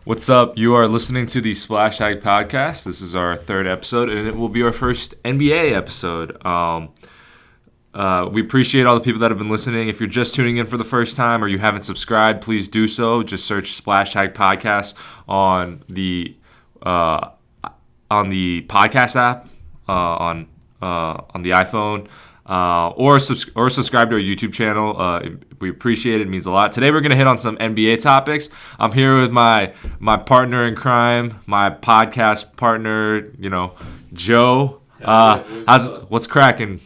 What's up? You are listening to the SplashTag Podcast. This is our third episode, and it will be our first NBA episode. We appreciate all the people that have been listening. If you're just tuning in for the first time or you haven't subscribed, please do so. Just search SplashTag Podcast on the podcast app on the iPhone. Or subscribe to our YouTube channel. We appreciate it. It means a lot. Today we're going to hit on some NBA topics. I'm here with my partner in crime, my podcast partner, Joe. What's cracking?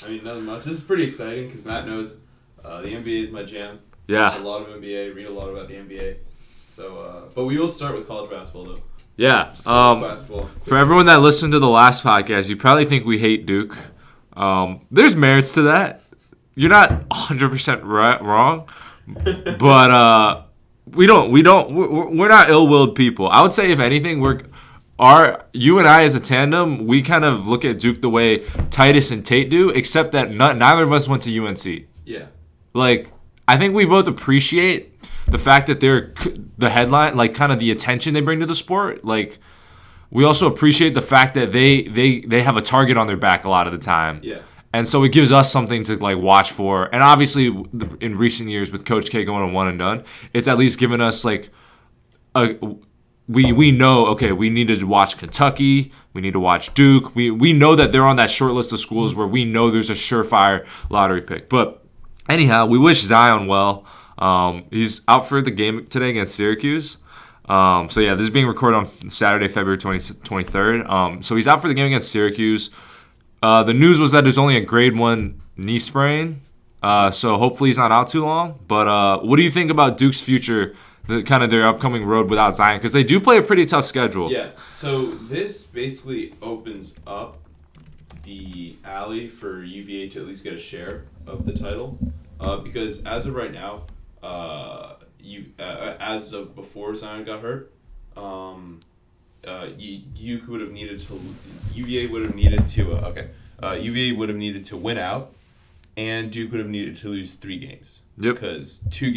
I mean, nothing much. This is pretty exciting because Matt knows the NBA is my jam. Yeah. Watch a lot of NBA, read a lot about the NBA. So, but we will start with college basketball though. Yeah. Basketball. For everyone that listened to the last podcast, you probably think we hate Duke. There's merits to that. You're not 100% wrong, but we're not ill-willed people. I would say if anything, you and I as a tandem, we kind of look at Duke the way Titus and Tate do, except that neither of us went to UNC. Yeah. I think we both appreciate the fact that they're the headline, kind of the attention they bring to the sport. We also appreciate the fact that they have a target on their back a lot of the time. Yeah. And so it gives us something to watch for. And obviously in recent years with Coach K going on one and done, it's at least given us we know, okay, we need to watch Kentucky, we need to watch Duke. We know that they're on that short list of schools where we know there's a surefire lottery pick. But anyhow, we wish Zion well. He's out for the game today against Syracuse. This is being recorded on Saturday, February 23rd. So he's out for the game against Syracuse. The news was that there's only a grade 1 knee sprain. So hopefully he's not out too long. But what do you think about Duke's future, their upcoming road without Zion? Because they do play a pretty tough schedule. Yeah. So this basically opens up the alley for UVA to at least get a share of the title. Because as of right now, as of before Zion got hurt, UVA would have needed to win out, and Duke would have needed to lose 3 games. Yep. Because 2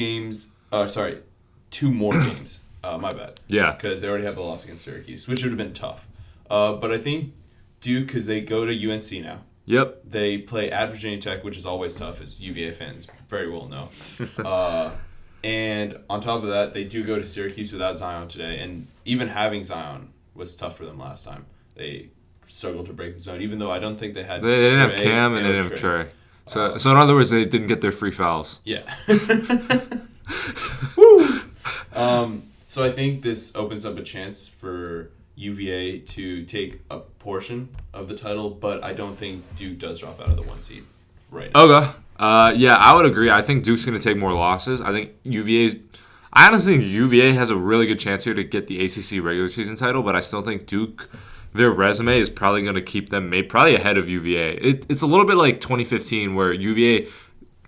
more games. My bad. Yeah. Because they already have the loss against Syracuse, which would have been tough. But I think Duke, because they go to UNC now. Yep. They play at Virginia Tech, which is always tough, as UVA fans very well know. And on top of that, they do go to Syracuse without Zion today. And even having Zion was tough for them last time. They struggled to break the zone, even though I don't think they had They didn't have Cam and they didn't have Trey. So in other words, they didn't get their free fouls. Yeah. Woo! So I think this opens up a chance for UVA to take a portion of the title, but I don't think Duke does drop out of the 1 seed right now. Okay. I would agree. I think Duke's going to take more losses. I honestly think UVA has a really good chance here to get the ACC regular season title, but I still think Duke, their resume is probably going to keep them probably ahead of UVA. It's a little bit like 2015 where UVA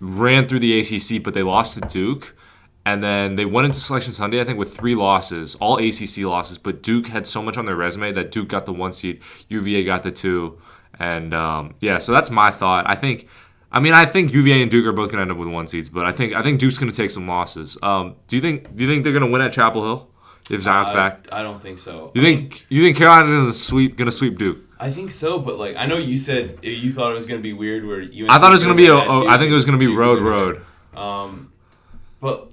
ran through the ACC, but they lost to Duke. And then they went into Selection Sunday, I think, with 3 losses, all ACC losses. But Duke had so much on their resume that Duke got the 1 seed, UVA got the 2. And, so that's my thought. I think UVA and Duke are both going to end up with 1 seeds, but I think Duke's going to take some losses. Do you think they're going to win at Chapel Hill if Zion's back? I don't think so. You think Carolina's going to sweep Duke? I think so, but I know you said you thought it was going to be weird where UNC I thought it was going to be I think it was going to be road. But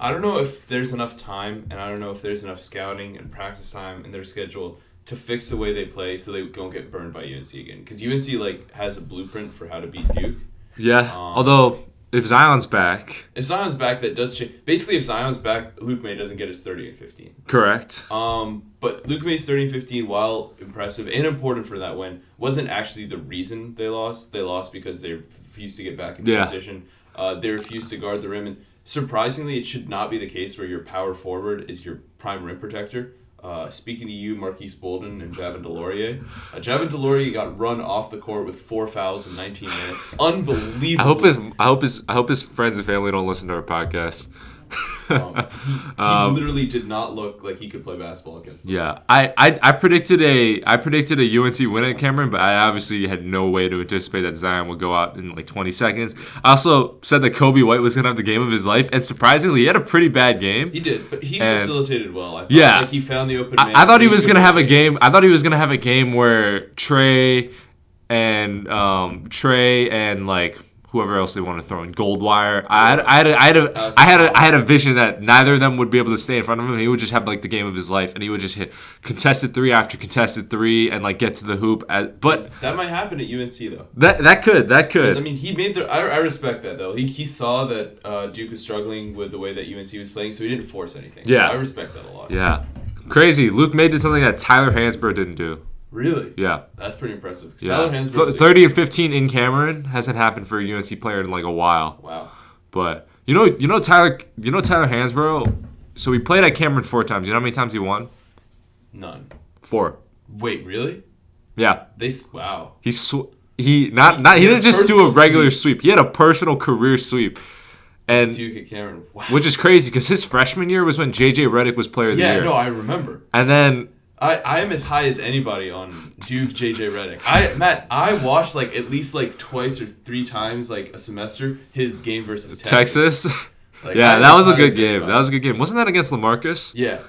I don't know if there's enough time, and I don't know if there's enough scouting and practice time in their schedule to fix the way they play so they don't get burned by UNC again. Because UNC has a bluept for how to beat Duke. Yeah, although if Zion's back... that does change. Basically, if Zion's back, Luke Maye doesn't get his 30 and 15. Correct. But Luke Maye's 30 and 15, while impressive and important for that win, wasn't actually the reason they lost. They lost because they refused to get back into position. They refused to guard the rim, and surprisingly, it should not be the case where your power forward is your prime rim protector. Speaking to you, Marquise Bolden and Javin DeLaurier. Javin DeLaurier got run off the court with 4 fouls in 19 minutes. Unbelievable. I hope his friends and family don't listen to our podcast. He literally did not look like he could play basketball against them. Yeah, I predicted a UNC win at Cameron, but I obviously had no way to anticipate that Zion would go out in like 20 seconds. I also said that Kobe White was gonna have the game of his life, and surprisingly, he had a pretty bad game. He did, but he facilitated well. I thought like he found the open man. I thought he was gonna have a game. I thought he was gonna have a game where Trey and like whoever else they want to throw in Goldwire. I had a vision that neither of them would be able to stay in front of him. He would just have like the game of his life, and he would just hit contested three after contested three and like get to the hoop. But that might happen at UNC though. That could. I mean, he made the. I respect that though. He saw that Duke was struggling with the way that UNC was playing, so he didn't force anything. Yeah, so I respect that a lot. Yeah, crazy. Luke Maye did something that Tyler Hansbrough didn't do. Really? Yeah. That's pretty impressive. Yeah. 30 and 15 in Cameron hasn't happened for a UNC player in like a while. Wow. But you know Tyler Hansbrough. So he played at Cameron 4 times. You know how many times he won? None. 4. Wait, really? Yeah. Wow. He didn't just do a regular sweep. He had a personal career sweep. And Duke at Cameron. Wow. Which is crazy because his freshman year was when JJ Redick was player of the year. Yeah, no, I remember. And then I am as high as anybody on Duke JJ Redick. I watched like at least like twice or 3 times like a semester his game versus Texas. Like, yeah, that was a good game. That was a good game. Wasn't that against LaMarcus? Yeah.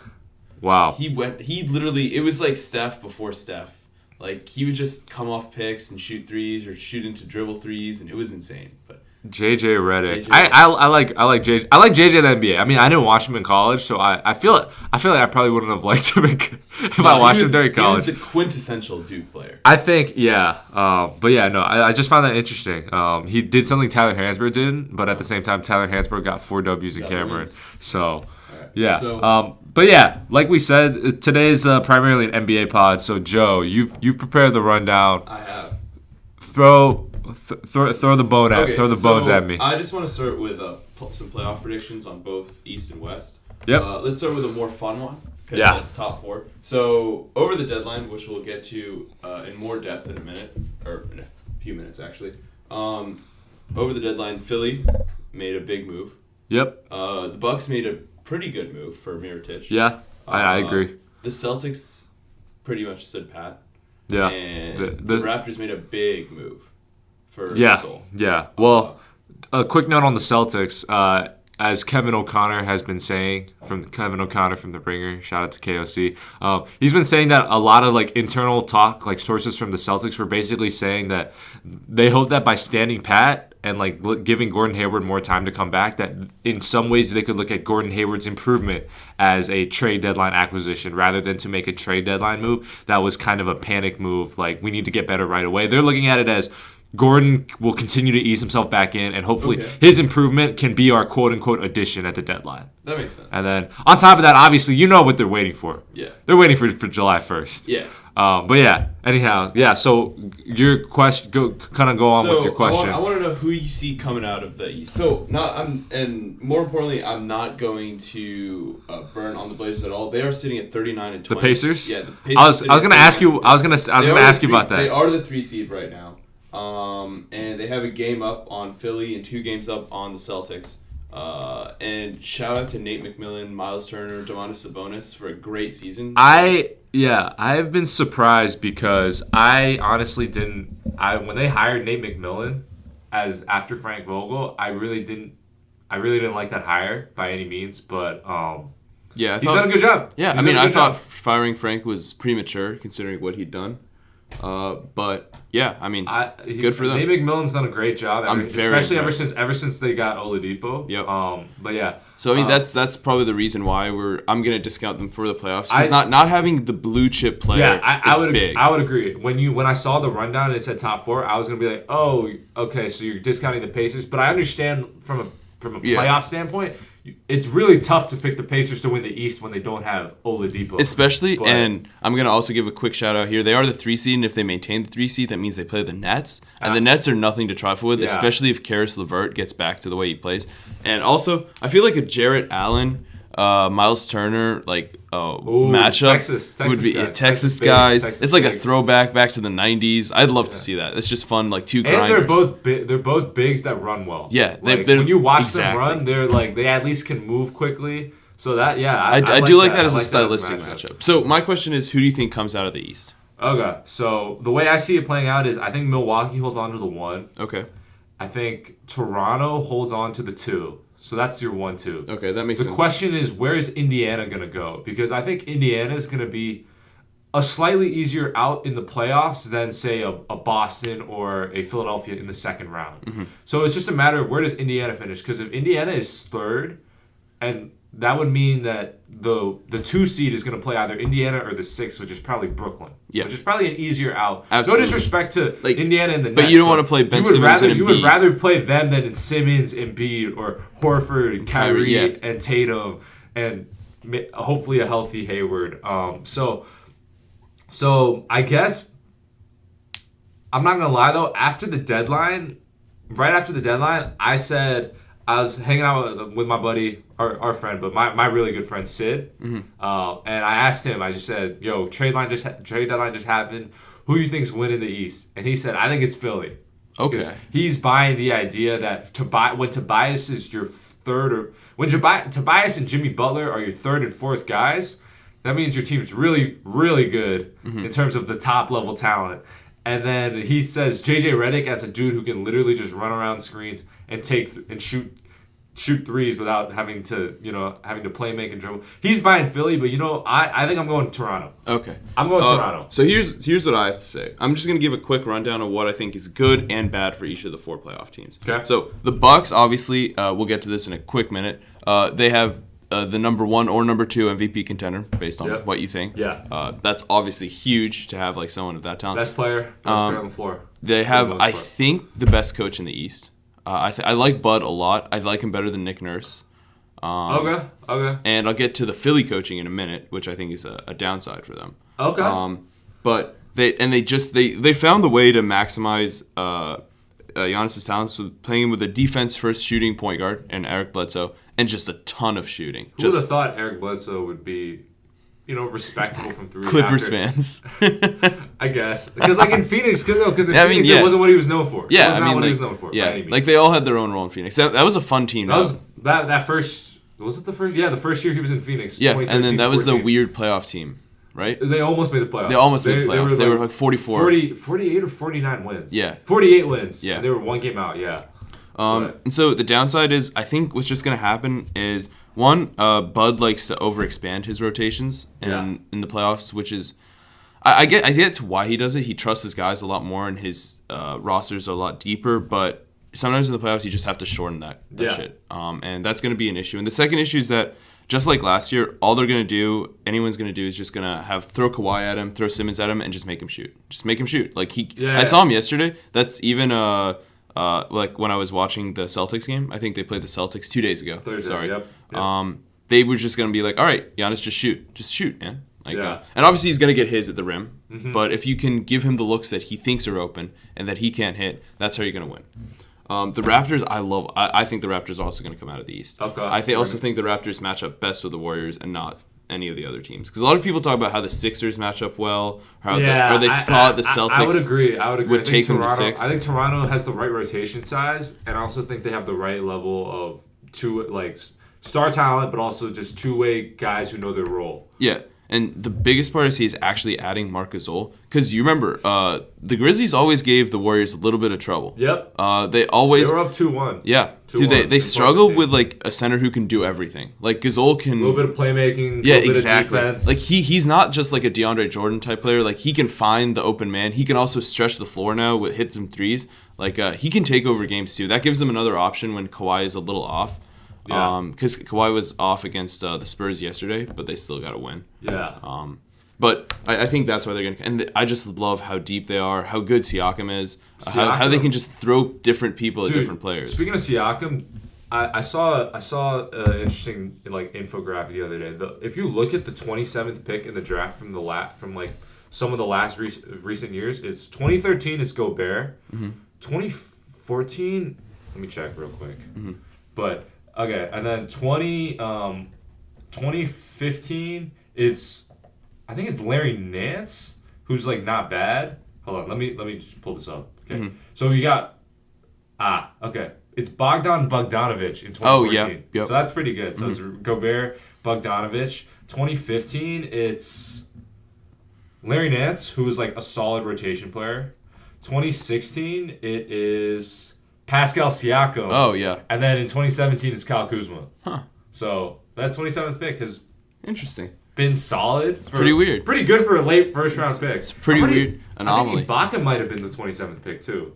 Wow. He literally, it was like Steph before Steph. Like he would just come off picks and shoot threes or shoot into dribble threes, and it was insane. But JJ Redick. I like JJ. I like JJ in the NBA. I mean, I didn't watch him in college, so I feel like I probably wouldn't have liked him if I watched him during college. He was the quintessential Duke player. I think, yeah. But yeah, no, I just found that interesting. He did something Tyler Hansbrough didn't, but at the same time, Tyler Hansbrough got 4 W's in Cameron. So, yeah. So, but yeah, like we said, today's primarily an NBA pod. So Joe, you've prepared the rundown. I have. Throw the bone at throw the bones at me. I just want to start with some playoff predictions on both East and West. Yep. Let's start with a more fun one. Yeah. That's top 4. So over the deadline, which we'll get to in more depth in a minute, or in a few minutes actually. Over the deadline, Philly made a big move. Yep. The Bucks made a pretty good move for Mirotic. Yeah, I agree. The Celtics pretty much stood pat. Yeah. And the Raptors made a big move for Gasol. Yeah. Well, a quick note on the Celtics. As Kevin O'Connor has been saying, from The Ringer, shout out to KOC. He's been saying that a lot of like internal talk, like sources from the Celtics were basically saying that they hope that by standing pat and like giving Gordon Hayward more time to come back, that in some ways they could look at Gordon Hayward's improvement as a trade deadline acquisition rather than to make a trade deadline move. That was kind of a panic move. Like, we need to get better right away. They're looking at it as Gordon will continue to ease himself back in, and hopefully his improvement can be our quote-unquote addition at the deadline. That makes sense. And then on top of that, obviously, you know what they're waiting for. Yeah. They're waiting for July 1st. Yeah. But yeah, anyhow, yeah, so your question, go on with your question. I want to know who you see coming out of the East. So, and more importantly, I'm not going to burn on the Blazers at all. They are sitting at 39 and 20. The Pacers? Yeah, the Pacers. I was going to ask you about that. They are the 3 seed right now. And they have a game up on Philly and 2 games up on the Celtics. And shout out to Nate McMillan, Miles Turner, Domantas Sabonis for a great season. I have been surprised because I honestly didn't. When they hired Nate McMillan as after Frank Vogel, I really didn't like that hire by any means. But he's done a good job. Yeah, I thought firing Frank was premature considering what he'd done. But yeah, good for them. Nate McMillan's done a great job, especially ever since they got Oladipo. Yep. But yeah. So that's probably the reason why I'm gonna discount them for the playoffs. Because not having the blue chip player is big. I would agree. When I saw the rundown and it said top 4, I was gonna be like, oh, okay, so you're discounting the Pacers. But I understand from a playoff standpoint. It's really tough to pick the Pacers to win the East when they don't have Oladipo. And I'm going to also give a quick shout out here. They are the 3 seed, and if they maintain the 3 seed, that means they play the Nets. And the Nets are nothing to trifle with, especially if Karis LeVert gets back to the way he plays. And also, I feel like a Jarrett Allen Miles Turner matchup Texas would be guys. Texas guys. Texas it's like bigs. A throwback back to the 90s. I'd love to see that. It's just fun, like two grinders. And they're both bigs that run well. Yeah, when you watch them run, they're like they at least can move quickly. So that I do like that as a stylistic matchup. So my question is, who do you think comes out of the East? Okay, so the way I see it playing out is I think Milwaukee holds on to the 1. Okay. I think Toronto holds on to the 2. So that's your 1-2. Okay, that makes sense. The question is, where is Indiana going to go? Because I think Indiana is going to be a slightly easier out in the playoffs than, say, a Boston or a Philadelphia in the second round. Mm-hmm. So it's just a matter of where does Indiana finish? Because if Indiana is third, and that would mean that the 2 seed is going to play either Indiana or the 6, which is probably Brooklyn. Yeah. Which is probably an easier out. Absolutely. No disrespect to Indiana and the Nets. But you don't want to play Ben Simmons and Embiid. You would rather play them than Simmons, Embiid, or Horford, and Kyrie, and Tatum, and hopefully a healthy Hayward. So I guess I'm not going to lie, though. Right after the deadline, I said I was hanging out with my buddy, our friend, but my really good friend Sid, and I asked him. I just said, "Yo, trade deadline just happened. Who do you think's winning the East?" And he said, "I think it's Philly." Okay. Because he's buying the idea that when Tobias is your third, or when Tobias and Jimmy Butler are your third and fourth guys, that means your team's really, really good in terms of the top level talent. And then he says JJ Redick as a dude who can literally just run around screens and shoot threes without having to play make and dribble. He's buying Philly, but I think I'm going Toronto. Okay. I'm going Toronto. So here's what I have to say. I'm just going to give a quick rundown of what I think is good and bad for each of the 4 playoff teams. Okay. So the Bucks, obviously, we'll get to this in a quick minute. They have the number 1 or number 2 MVP contender based on what you think. Yeah. That's obviously huge to have someone of that talent. Best player on the floor. They have, I think, the best coach in the East. I like Bud a lot. I like him better than Nick Nurse. Okay. And I'll get to the Philly coaching in a minute, which I think is a downside for them. Okay. But they found the way to maximize Giannis's talents, playing with a defense-first shooting point guard and Eric Bledsoe, and just a ton of shooting. Who would have thought Eric Bledsoe would be, respectable from 3? Clippers fans. I guess. Because in Phoenix, it wasn't what he was known for. Yeah, it was not what he was known for. Yeah, they all had their own role in Phoenix. That was a fun team. That first, was it the first? Yeah, the first year he was in Phoenix. Yeah, and then that was a weird playoff team, right? They almost made the playoffs. They were 44. 48 or 49 wins. Yeah. 48 wins. Yeah. And they were 1 game out, yeah. And so the downside is, I think what's just going to happen is, one, Bud likes to overexpand his rotations in the playoffs, which is, I get to why he does it. He trusts his guys a lot more, and his rosters are a lot deeper. But sometimes in the playoffs, you just have to shorten that shit. And that's going to be an issue. And the second issue is that, just like last year, all anyone's going to do is just going to throw Kawhi at him, throw Simmons at him, and just make him shoot. Just make him shoot. I saw him yesterday. That's even when I was watching the Celtics game. I think they played the Celtics 2 days ago. Thursday, Sorry. Yep. They were just going to be like, all right, Giannis, just shoot, man. And obviously he's going to get his at the rim, but if you can give him the looks that he thinks are open and that he can't hit, that's how you're going to win. The Raptors, I think the Raptors are also going to come out of the East. Okay. I also think the Raptors match up best with the Warriors and not any of the other teams. Because a lot of people talk about how the Sixers match up well, or they thought the Celtics I would agree. would take them to 6. I think Toronto has the right rotation size, and I also think they have the right level of star talent, but also just two-way guys who know their role. Yeah. And the biggest part I see is actually adding Marc Gasol. Because you remember, the Grizzlies always gave the Warriors a little bit of trouble. Yep. They were up 2-1. Yeah. Dude, they struggled with a center who can do everything. Gasol can... A little bit of playmaking, yeah, bit exactly. of defense. He's not just a DeAndre Jordan type player. He can find the open man. He can also stretch the floor now with hit some threes. He can take over games too. That gives them another option when Kawhi is a little off. Yeah. Because Kawhi was off against the Spurs yesterday, but they still got to win. Yeah. But I think that's why they're going to... And I just love how deep they are, how good Siakam is, how they can just throw different people at different players. Speaking of Siakam, I saw an interesting infographic the other day. If you look at the 27th pick in the draft from some of the last recent years, it's 2013 is Gobert. 2014, let me check real quick. But... Okay, and then 2012 2015, I think it's Larry Nance, who's like not bad. Hold on, let me just pull this up. Okay, so you got it's Bogdan Bogdanovic in 2014. Oh yeah, yep. So that's pretty good. So it's Gobert, Bogdanovic. 2015, it's Larry Nance, who was like a solid rotation player. 2016, it is Pascal Siakam. Oh yeah. And then in 2017, it's Kyle Kuzma. Huh. So that 27th pick has interesting. Been solid. Pretty weird. Pretty good for a late first round pick. It's pretty weird anomaly. I think Ibaka might have been the 27th pick too.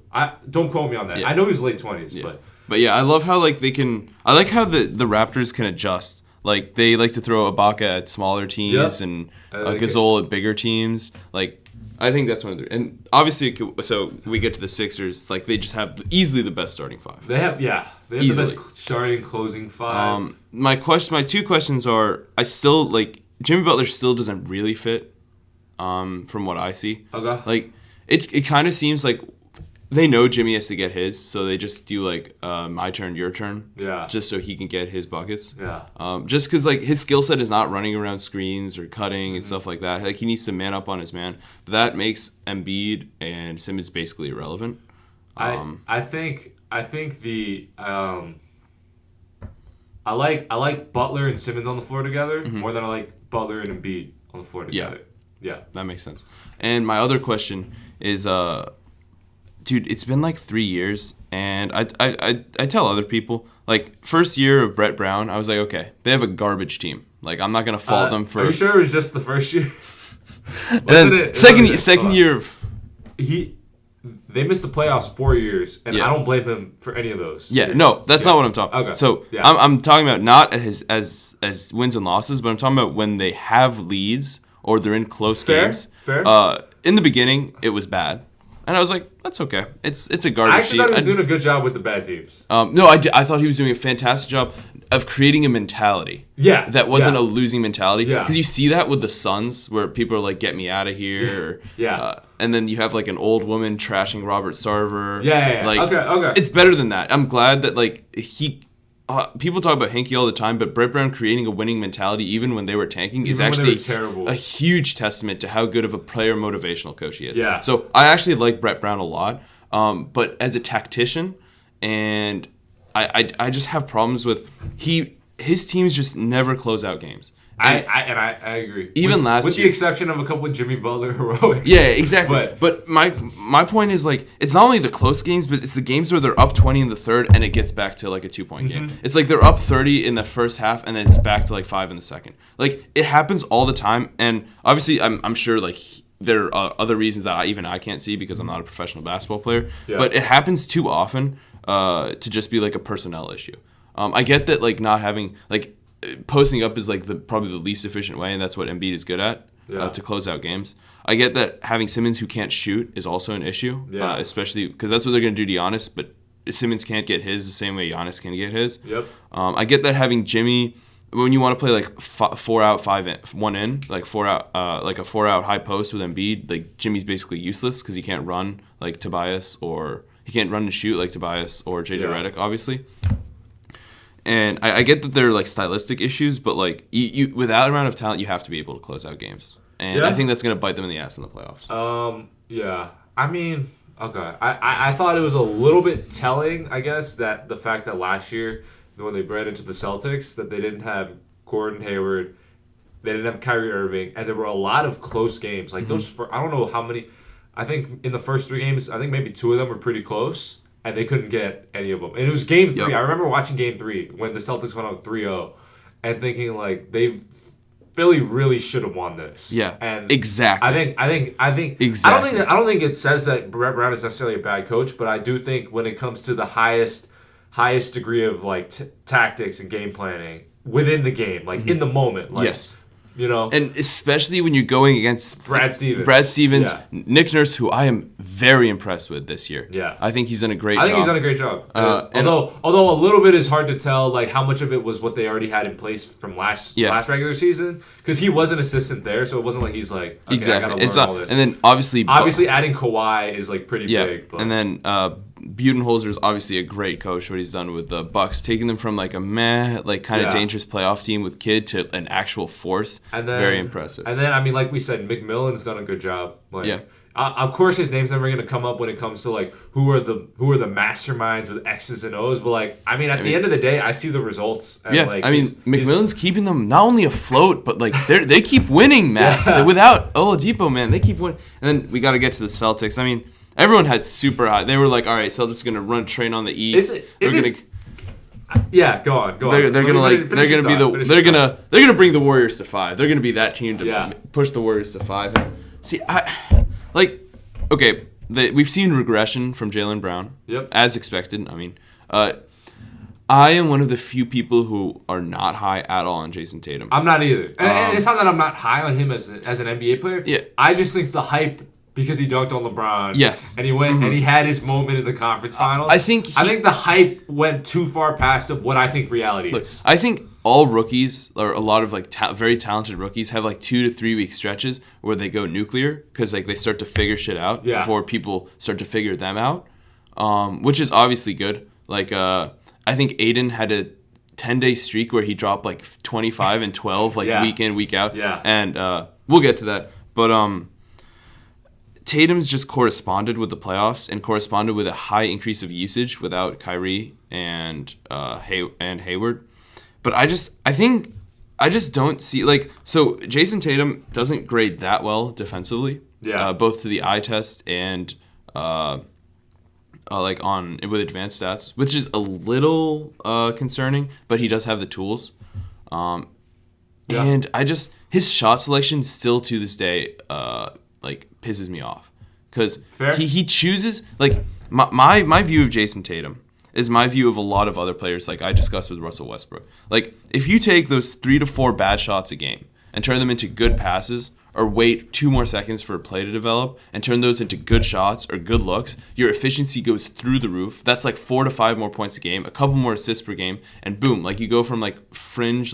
Don't quote me on that. Yeah. I know he was late 20s, yeah. But yeah, I love how like they can. I like how the Raptors can adjust. Like they like to throw Ibaka at smaller teams and Gasol at bigger teams. Like I think that's one of the. And obviously, so we get to the Sixers. Like they just have easily the best starting five. They have the best starting closing five. My two questions are: I still like. Jimmy Butler still doesn't really fit, from what I see. Okay. Like, it kind of seems like they know Jimmy has to get his, so they just do like my turn, your turn. Yeah. Just so he can get his buckets. Yeah. Just because like his skill set is not running around screens or cutting and stuff like that. Like he needs to man up on his man. But that makes Embiid and Simmons basically irrelevant. I think the I like Butler and Simmons on the floor together more than I like Butler and Embiid on the floor together. Yeah. That makes sense. And my other question is, dude, it's been like 3 years, and I tell other people, like, first year of Brett Brown, I was like, okay, they have a garbage team. Like, I'm not going to fault them for... Are you sure it was just the first year? And then second year of... They missed the playoffs 4 years, and I don't blame him for any of those. Yeah, no, that's not what I'm talking. Okay. So I'm talking about not as wins and losses, but I'm talking about when they have leads or they're in close games. Fair. In the beginning, it was bad, and I was like, that's okay. It's a garbage. I actually thought he was doing a good job with the bad teams. No, I thought he was doing a fantastic job of creating a mentality. Yeah. That wasn't a losing mentality. Yeah. Because you see that with the Suns, where people are like, get me out of here. Or, and then you have like an old woman trashing Robert Sarver. Yeah. Like, okay. It's better than that. I'm glad that like people talk about Hinkie all the time, but Brett Brown creating a winning mentality even when they were tanking is actually a huge testament to how good of a player motivational coach he is. Yeah. So I actually like Brett Brown a lot. But as a tactician, and I just have problems with his teams just never close out games. And I agree. Even last year, with the exception of a couple of Jimmy Butler heroics. Yeah, exactly. But my point is like it's not only the close games, but it's the games where they're up 20 in the third and it gets back to like a 2-point game. It's like they're up 30 in the first half and then it's back to like 5 in the second. Like it happens all the time, and obviously I'm sure like there are other reasons that I can't see because I'm not a professional basketball player. Yeah. But it happens too often to just be like a personnel issue. I get that like not having like posting up is like probably the least efficient way, and that's what Embiid is good at to close out games. I get that having Simmons who can't shoot is also an issue, especially because that's what they're going to do to Giannis, but Simmons can't get his the same way Giannis can get his. Yep. I get that having Jimmy, when you want to play like 4 out, 5 in, 1 in, like 4 out, like a 4 out high post with Embiid, like Jimmy's basically useless because he can't run like Tobias, or he can't run and shoot like Tobias or JJ Redick, obviously. And I get that they're like stylistic issues, but like you with that amount of talent, you have to be able to close out games, and I think that's going to bite them in the ass in the playoffs. Yeah. I mean, okay. I thought it was a little bit telling, I guess, that the fact that last year when they bred into the Celtics, that they didn't have Gordon Hayward, they didn't have Kyrie Irving, and there were a lot of close games. Like those, I don't know how many. I think in the first 3 games, I think maybe 2 of them were pretty close. And they couldn't get any of them. And it was game 3. Yep. I remember watching game 3 when the Celtics went up 3-0 and thinking like Philly really should have won this. Yeah. And exactly. I think exactly. I don't think it says that Brett Brown is necessarily a bad coach, but I do think when it comes to the highest degree of like tactics and game planning within the game, like in the moment, like yes. You know, and especially when you're going against Brad Stevens, Nick Nurse, who I am very impressed with this year. Yeah, I think he's done a great job. I think he's done a great job. Although a little bit is hard to tell, like how much of it was what they already had in place from last regular season, because he was an assistant there, so it wasn't like he's like, okay, exactly. I gotta learn all this. And then obviously adding Kawhi is like pretty big. But. And then Budenholzer's obviously a great coach. What he's done with the Bucks, taking them from like a kind of dangerous playoff team with Kidd to an actual force. And then, very impressive. And then, I mean, like we said, McMillan's done a good job. Of course, his name's never going to come up when it comes to like who are the masterminds with X's and O's. But like, I mean, at the end of the day, I see the results. And, McMillan's keeping them not only afloat, but like they keep winning, man. Yeah. Without Oladipo, man, they keep winning. And then we got to get to the Celtics. I mean, everyone had super high. They were like, all right, Celtics are going to run train on the East. Yeah, go on. They're gonna bring the Warriors to 5. They're gonna be that team to push the Warriors to 5. See, we've seen regression from Jaylen Brown. Yep. As expected. I mean, I am one of the few people who are not high at all on Jason Tatum. I'm not either, and it's not that I'm not high on him as an NBA player. Yeah. I just think the hype. Because he dunked on LeBron. Yes. And he went and he had his moment in the conference finals. I think the hype went too far past of what I think reality is. I think all rookies, or a lot of like very talented rookies, have like 2 to 3 week stretches where they go nuclear because like they start to figure shit out before people start to figure them out, which is obviously good. Like I think Aiden had a 10-day streak where he dropped like 25 and 12 week in, week out. Yeah. And we'll get to that. But Tatum's just corresponded with the playoffs and corresponded with a high increase of usage without Kyrie and Hayward. But I just don't see so Jason Tatum doesn't grade that well defensively. Yeah. Both to the eye test and with advanced stats, which is a little concerning, but he does have the tools. And his shot selection still to this day pisses me off because he chooses my view of Jason Tatum is my view of a lot of other players like I discussed with Russell Westbrook. Like if you take those 3 to 4 bad shots a game and turn them into good passes or wait 2 more seconds for a play to develop and turn those into good shots or good looks, your efficiency goes through the roof. That's like 4 to 5 more points a game, a couple more assists per game, and boom, you go from fringe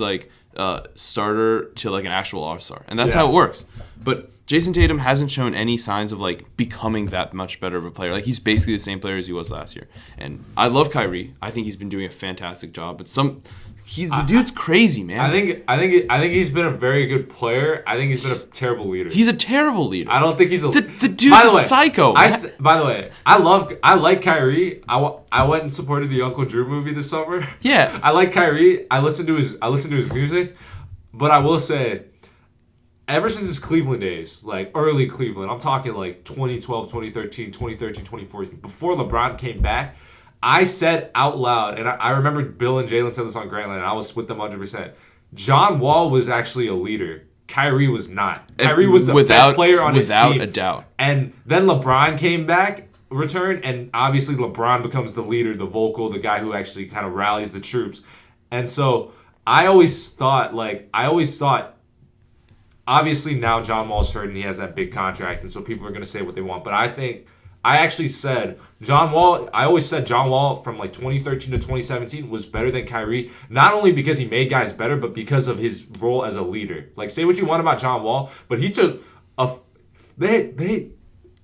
starter to an actual all-star. And that's how it works. But Jason Tatum hasn't shown any signs of becoming that much better of a player. He's basically the same player as he was last year. And I love Kyrie. I think he's been doing a fantastic job. But the dude's crazy, man. I think he's been a very good player. I think he's been a terrible leader. He's a terrible leader. I don't think he's the dude's a psycho. By the way, I like Kyrie. I went and supported the Uncle Drew movie this summer. Yeah. I like Kyrie. I listen to his music, but I will say, ever since his Cleveland days, early Cleveland, I'm talking 2012, 2013, 2014, before LeBron came back, I said out loud, and I remember Bill and Jalen said this on Grantland, and I was with them 100%. John Wall was actually a leader. Kyrie was not. Kyrie was the best player on his team. Without a doubt. And then LeBron came back, returned, and obviously LeBron becomes the leader, the vocal, the guy who actually kind of rallies the troops. And so I always thought, obviously now John Wall's hurt and he has that big contract, and so people are going to say what they want. But I actually said John Wall from 2013 to 2017 was better than Kyrie, not only because he made guys better, but because of his role as a leader. Say what you want about John Wall, but he took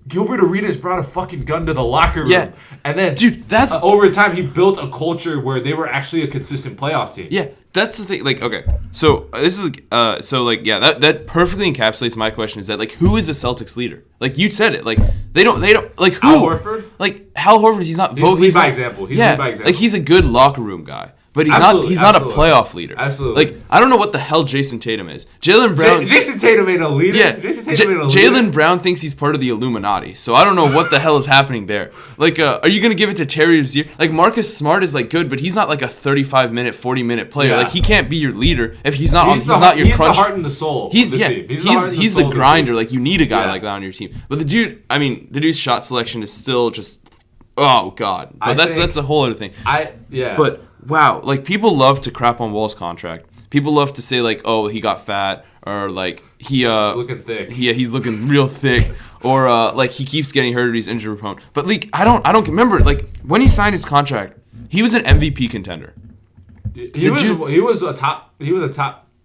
Gilbert Arenas brought a fucking gun to the locker room. Yeah. And then, dude, that's over time he built a culture where they were actually a consistent playoff team. Yeah, that's the thing. Okay, so this is that perfectly encapsulates my question. Is that who is the Celtics leader? You said it. They don't who? Al Horford. Hal Horford. He's not. He's by example. He's a good locker room guy. But he's not a playoff leader. Absolutely. I don't know what the hell Jason Tatum is. Jaylen Brown. Jason Tatum ain't a leader. Yeah. Jaylen Brown thinks he's part of the Illuminati. So I don't know what the hell is happening there. Are you gonna give it to Terry Rozier? Marcus Smart is good, but he's not a 35-minute, 40-minute player. Yeah. He can't be your leader if he's not. He's not your crunch. He's the heart and the soul. He's the grinder. You need a guy like that on your team. But the dude's shot selection is still just, oh god. But that's a whole other thing. But wow, people love to crap on Wall's contract. People love to say oh, he got fat, or he's looking thick. Yeah, he's looking real thick, or he keeps getting hurt or he's injury prone. But I don't remember when he signed his contract, he was an MVP contender. He was a top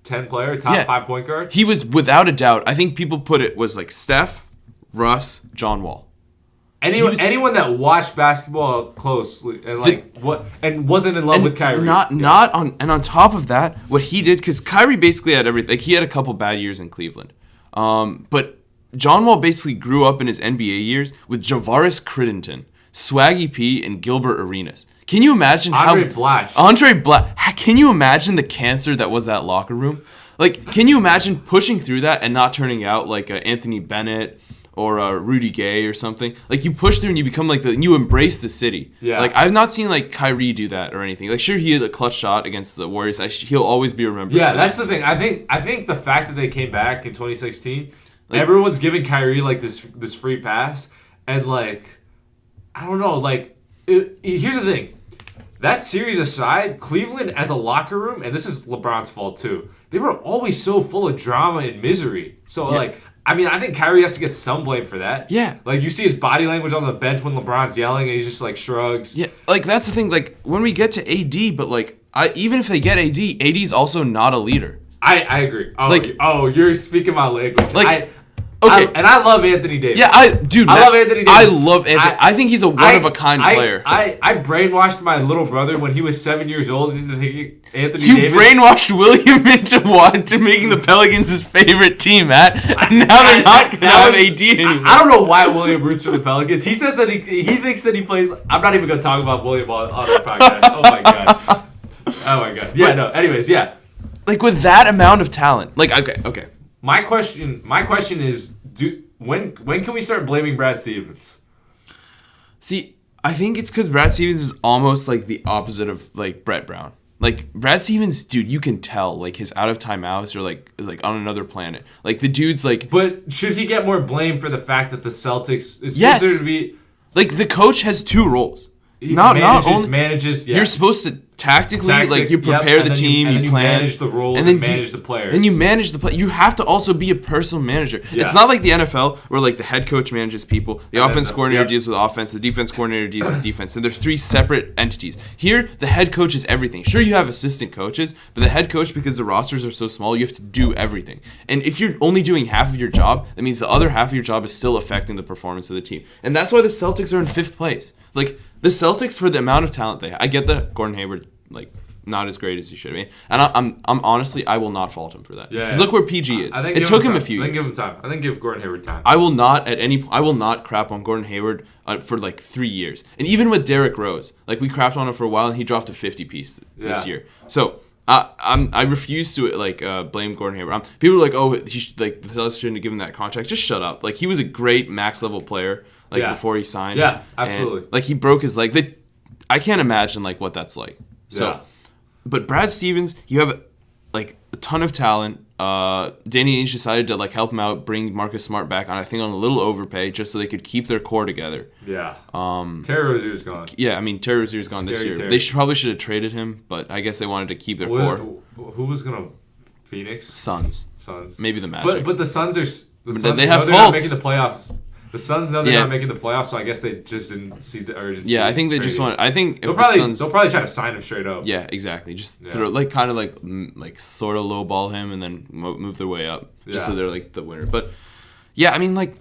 10 player, top 5 point guard. He was without a doubt. I think people put it was Steph, Russ, John Wall. Anyone that watched basketball closely and wasn't in love with Kyrie. On top of that, what he did, because Kyrie basically had everything. Like, he had a couple bad years in Cleveland, but John Wall basically grew up in his NBA years with Javaris Crittenton, Swaggy P, and Gilbert Arenas. Can you imagine Andre Black? Can you imagine the cancer that was that locker room? Like, can you imagine pushing through that and not turning out like Anthony Bennett or Rudy Gay or something? Like, you push through and you become like you embrace the city. Yeah. Like, I've not seen like Kyrie do that or anything. Like, sure, he had a clutch shot against the Warriors. He'll always be remembered. Yeah, that's the thing. I think the fact that they came back in 2016, like, everyone's giving Kyrie like this free pass, and like, I don't know. Like, here's the thing. That series aside, Cleveland as a locker room, and this is LeBron's fault too, they were always so full of drama and misery. So, like, I mean, I think Kyrie has to get some blame for that. Yeah. Like, you see his body language on the bench when LeBron's yelling, and he's just, like, shrugs. Yeah, like, that's the thing. Like, when we get to AD, but, like, even if they get AD's also not a leader. I agree. You're speaking my language. Like, okay. I love Anthony Davis. Yeah, I love Anthony Davis. I love Anthony. I think he's a one-of-a-kind player. I brainwashed my little brother when he was 7 years old into thinking Anthony Davis. You brainwashed William into making the Pelicans his favorite team, Matt. And now they're not going to have AD anymore. I don't know why William roots for the Pelicans. He says that he thinks that he plays. I'm not even going to talk about William on the podcast. Oh, my God. Oh, my God. Yeah, no. Anyways, yeah. Like, with that amount of talent. Like, okay. My question is, when can we start blaming Brad Stevens? See, I think it's because Brad Stevens is almost like the opposite of like Brett Brown. Like, Brad Stevens, dude, you can tell like his out of timeouts are like on another planet. Like, the dude's like. But should he get more blame for the fact that the Celtics? It seems there to be. Like, the coach has two roles. He manages. Yeah. You're supposed to tactically, like, you prepare the team, you plan, manage the roles, and manage the players. And you manage the play. You have to also be a personal manager. Yeah. It's not like the NFL where like the head coach manages people, the offense coordinator deals with offense, the defense coordinator deals with defense, and they're three separate entities. Here, the head coach is everything. Sure, you have assistant coaches, but the head coach, because the rosters are so small, you have to do everything. And if you're only doing half of your job, that means the other half of your job is still affecting the performance of the team. And that's why the Celtics are in 5th place. Like, the Celtics, for the amount of talent they have, I get that Gordon Hayward, like, not as great as he should be, and I'm honestly, I will not fault him for that. Yeah. Because look where PG is. It took him a few years. I think give him time. I think give Gordon Hayward time. I will not crap on Gordon Hayward for like 3 years, and even with Derrick Rose, like, we crapped on him for a while, and he dropped a 50 piece this year. So I refuse to blame Gordon Hayward. People are like, oh, the Celtics shouldn't have given that contract. Just shut up. Like, he was a great max level player. Before he signed. Yeah, absolutely. And, like, he broke his leg. I can't imagine, like, what that's like. So, but Brad Stevens, you have, like, a ton of talent. Danny Ainge decided to, like, help him out, bring Marcus Smart back on, I think, on a little overpay, just so they could keep their core together. Yeah. Terry Rozier's gone. Yeah, I mean, Terry Rozier's gone this year. They probably should have traded him, but I guess they wanted to keep their core. Who was going to... Phoenix? Suns. Maybe the Magic. But the Suns are... They have faults. They're not making the playoffs. The Suns know they're not making the playoffs, so I guess they just didn't see the urgency. Yeah, I think they just want. I think they'll probably try to sign him straight up. Yeah, exactly. Just throw kind of like sort of lowball him and then move their way up, just so they're like the winner. But yeah, I mean, like,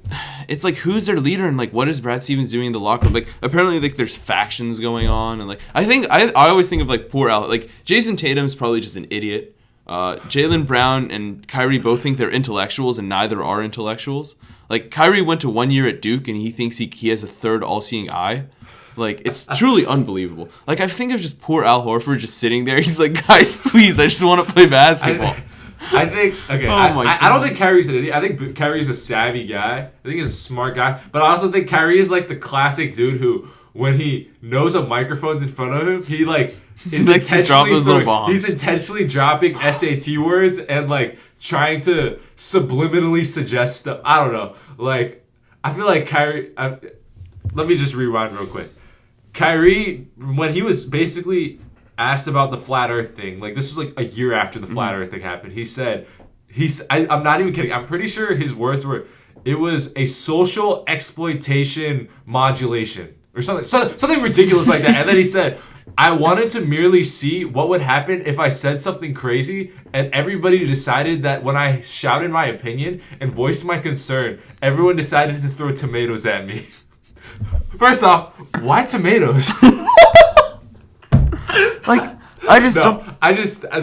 it's like, who's their leader and like what is Brad Stevens doing in the locker room? Like, apparently like there's factions going on, and like I always think of like poor Al, like Jason Tatum's probably just an idiot. Jaylen Brown and Kyrie both think they're intellectuals, and neither are intellectuals. Like, Kyrie went to 1 year at Duke, and he thinks he has a third all-seeing eye. Like, it's truly unbelievable. Like, I think of just poor Al Horford just sitting there. He's like, guys, please, I just want to play basketball. I think, okay, I don't think Kyrie's an idiot. I think Kyrie's a savvy guy. I think he's a smart guy. But I also think Kyrie is, like, the classic dude who, when he knows a microphone's in front of him, he, like, is he's intentionally dropping SAT words and, like, trying to subliminally suggest stuff. I don't know. Like, I feel like Kyrie... let me just rewind real quick. Kyrie, when he was basically asked about the flat earth thing, like, this was like a year after the flat earth thing happened, he said... I'm not even kidding. I'm pretty sure his words were, it was a social exploitation modulation. Or something ridiculous like that. And then he said, I wanted to merely see what would happen if I said something crazy, and everybody decided that when I shouted my opinion and voiced my concern, everyone decided to throw tomatoes at me. First off, why tomatoes? Like, I just don't.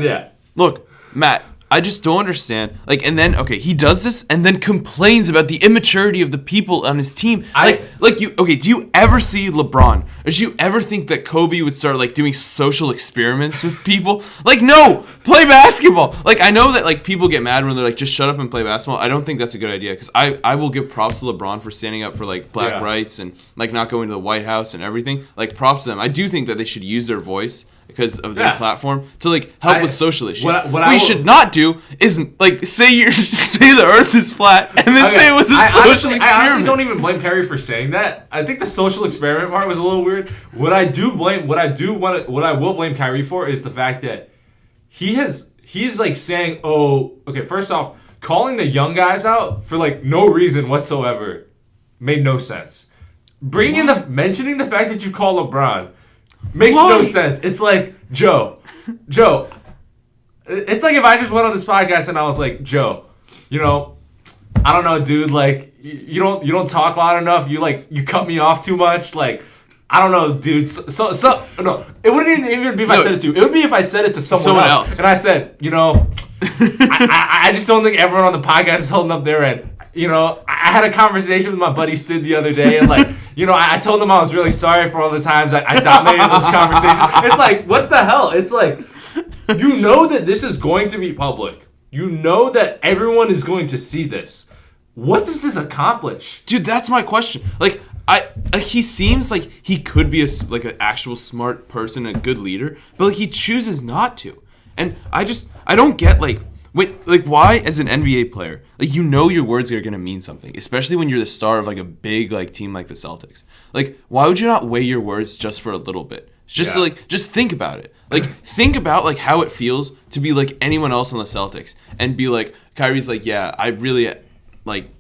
Yeah. Look, Matt, I just don't understand. Like, and then, okay, he does this and then complains about the immaturity of the people on his team. Do you ever see LeBron? Or do you ever think that Kobe would start, like, doing social experiments with people? Like, no, play basketball. Like, I know that, like, people get mad when they're like, just shut up and play basketball. I don't think that's a good idea because I will give props to LeBron for standing up for, like, black rights and, like, not going to the White House and everything. Like, props to them. I do think that they should use their voice because of their platform to like help with social issues. What we should not do is like say the Earth is flat and then say it was a social experiment. I honestly don't even blame Kyrie for saying that. I think the social experiment part was a little weird. What I will blame Kyrie for is the fact that he's like saying, oh, okay. First off, calling the young guys out for like no reason whatsoever made no sense. Mentioning the fact that you call LeBron. Makes no sense. It's like, Joe. It's like if I just went on this podcast and I was like, Joe, I don't know, dude. Like, you don't talk loud enough. You cut me off too much. Like, I don't know, dude. No, it wouldn't even be if I said it to you. It would be if I said it to someone else. And I said, I just don't think everyone on the podcast is holding up their end. I had a conversation with my buddy Sid the other day, and I told him I was really sorry for all the times I dominated those conversations. It's like, what the hell? It's like, that this is going to be public. That everyone is going to see this. What does this accomplish? Dude, that's my question. He seems like he could be an actual smart person, a good leader, but he chooses not to. And I don't get why as an NBA player, your words are going to mean something, especially when you're the star of a big team like the Celtics. Why would you not weigh your words just for a little bit? Just think about it. Think about how it feels to be anyone else on the Celtics and be Kyrie's yeah, I really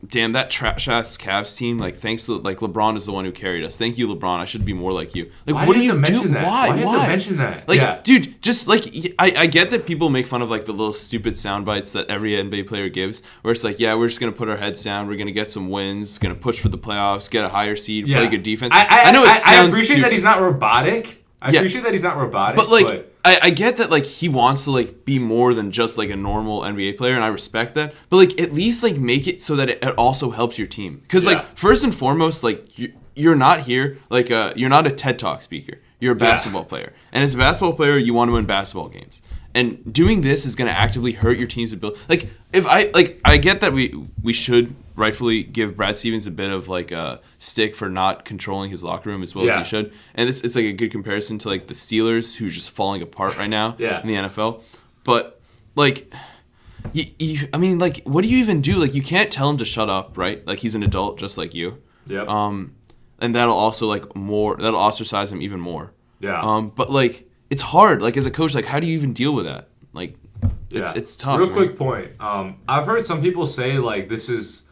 damn, that trash-ass Cavs team, thanks to, LeBron is the one who carried us. Thank you, LeBron. I should be more like you. Why what do you do? Why? Why do you have to mention that? Dude, just, I get that people make fun of, the little stupid sound bites that every NBA player gives, where it's we're just going to put our heads down, we're going to get some wins, going to push for the playoffs, get a higher seed, play good defense. I know it sounds I appreciate stupid. that he's not robotic. But I get that he wants to be more than just a normal NBA player, and I respect that. But at least make it so that it also helps your team. Because first and foremost, you're not here you're not a TED Talk speaker. You're a basketball player, and as a basketball player, you want to win basketball games. And doing this is going to actively hurt your team's ability. If I get that we should rightfully give Brad Stevens a bit of a stick for not controlling his locker room as well as he should. And it's a good comparison to the Steelers, who's just falling apart right now in the NFL. But what do you even do? You can't tell him to shut up, right? He's an adult just like you. Yep. And that'll also that'll ostracize him even more. Yeah. But it's hard. As a coach, how do you even deal with that? It's tough. Real quick point. I've heard some people say this is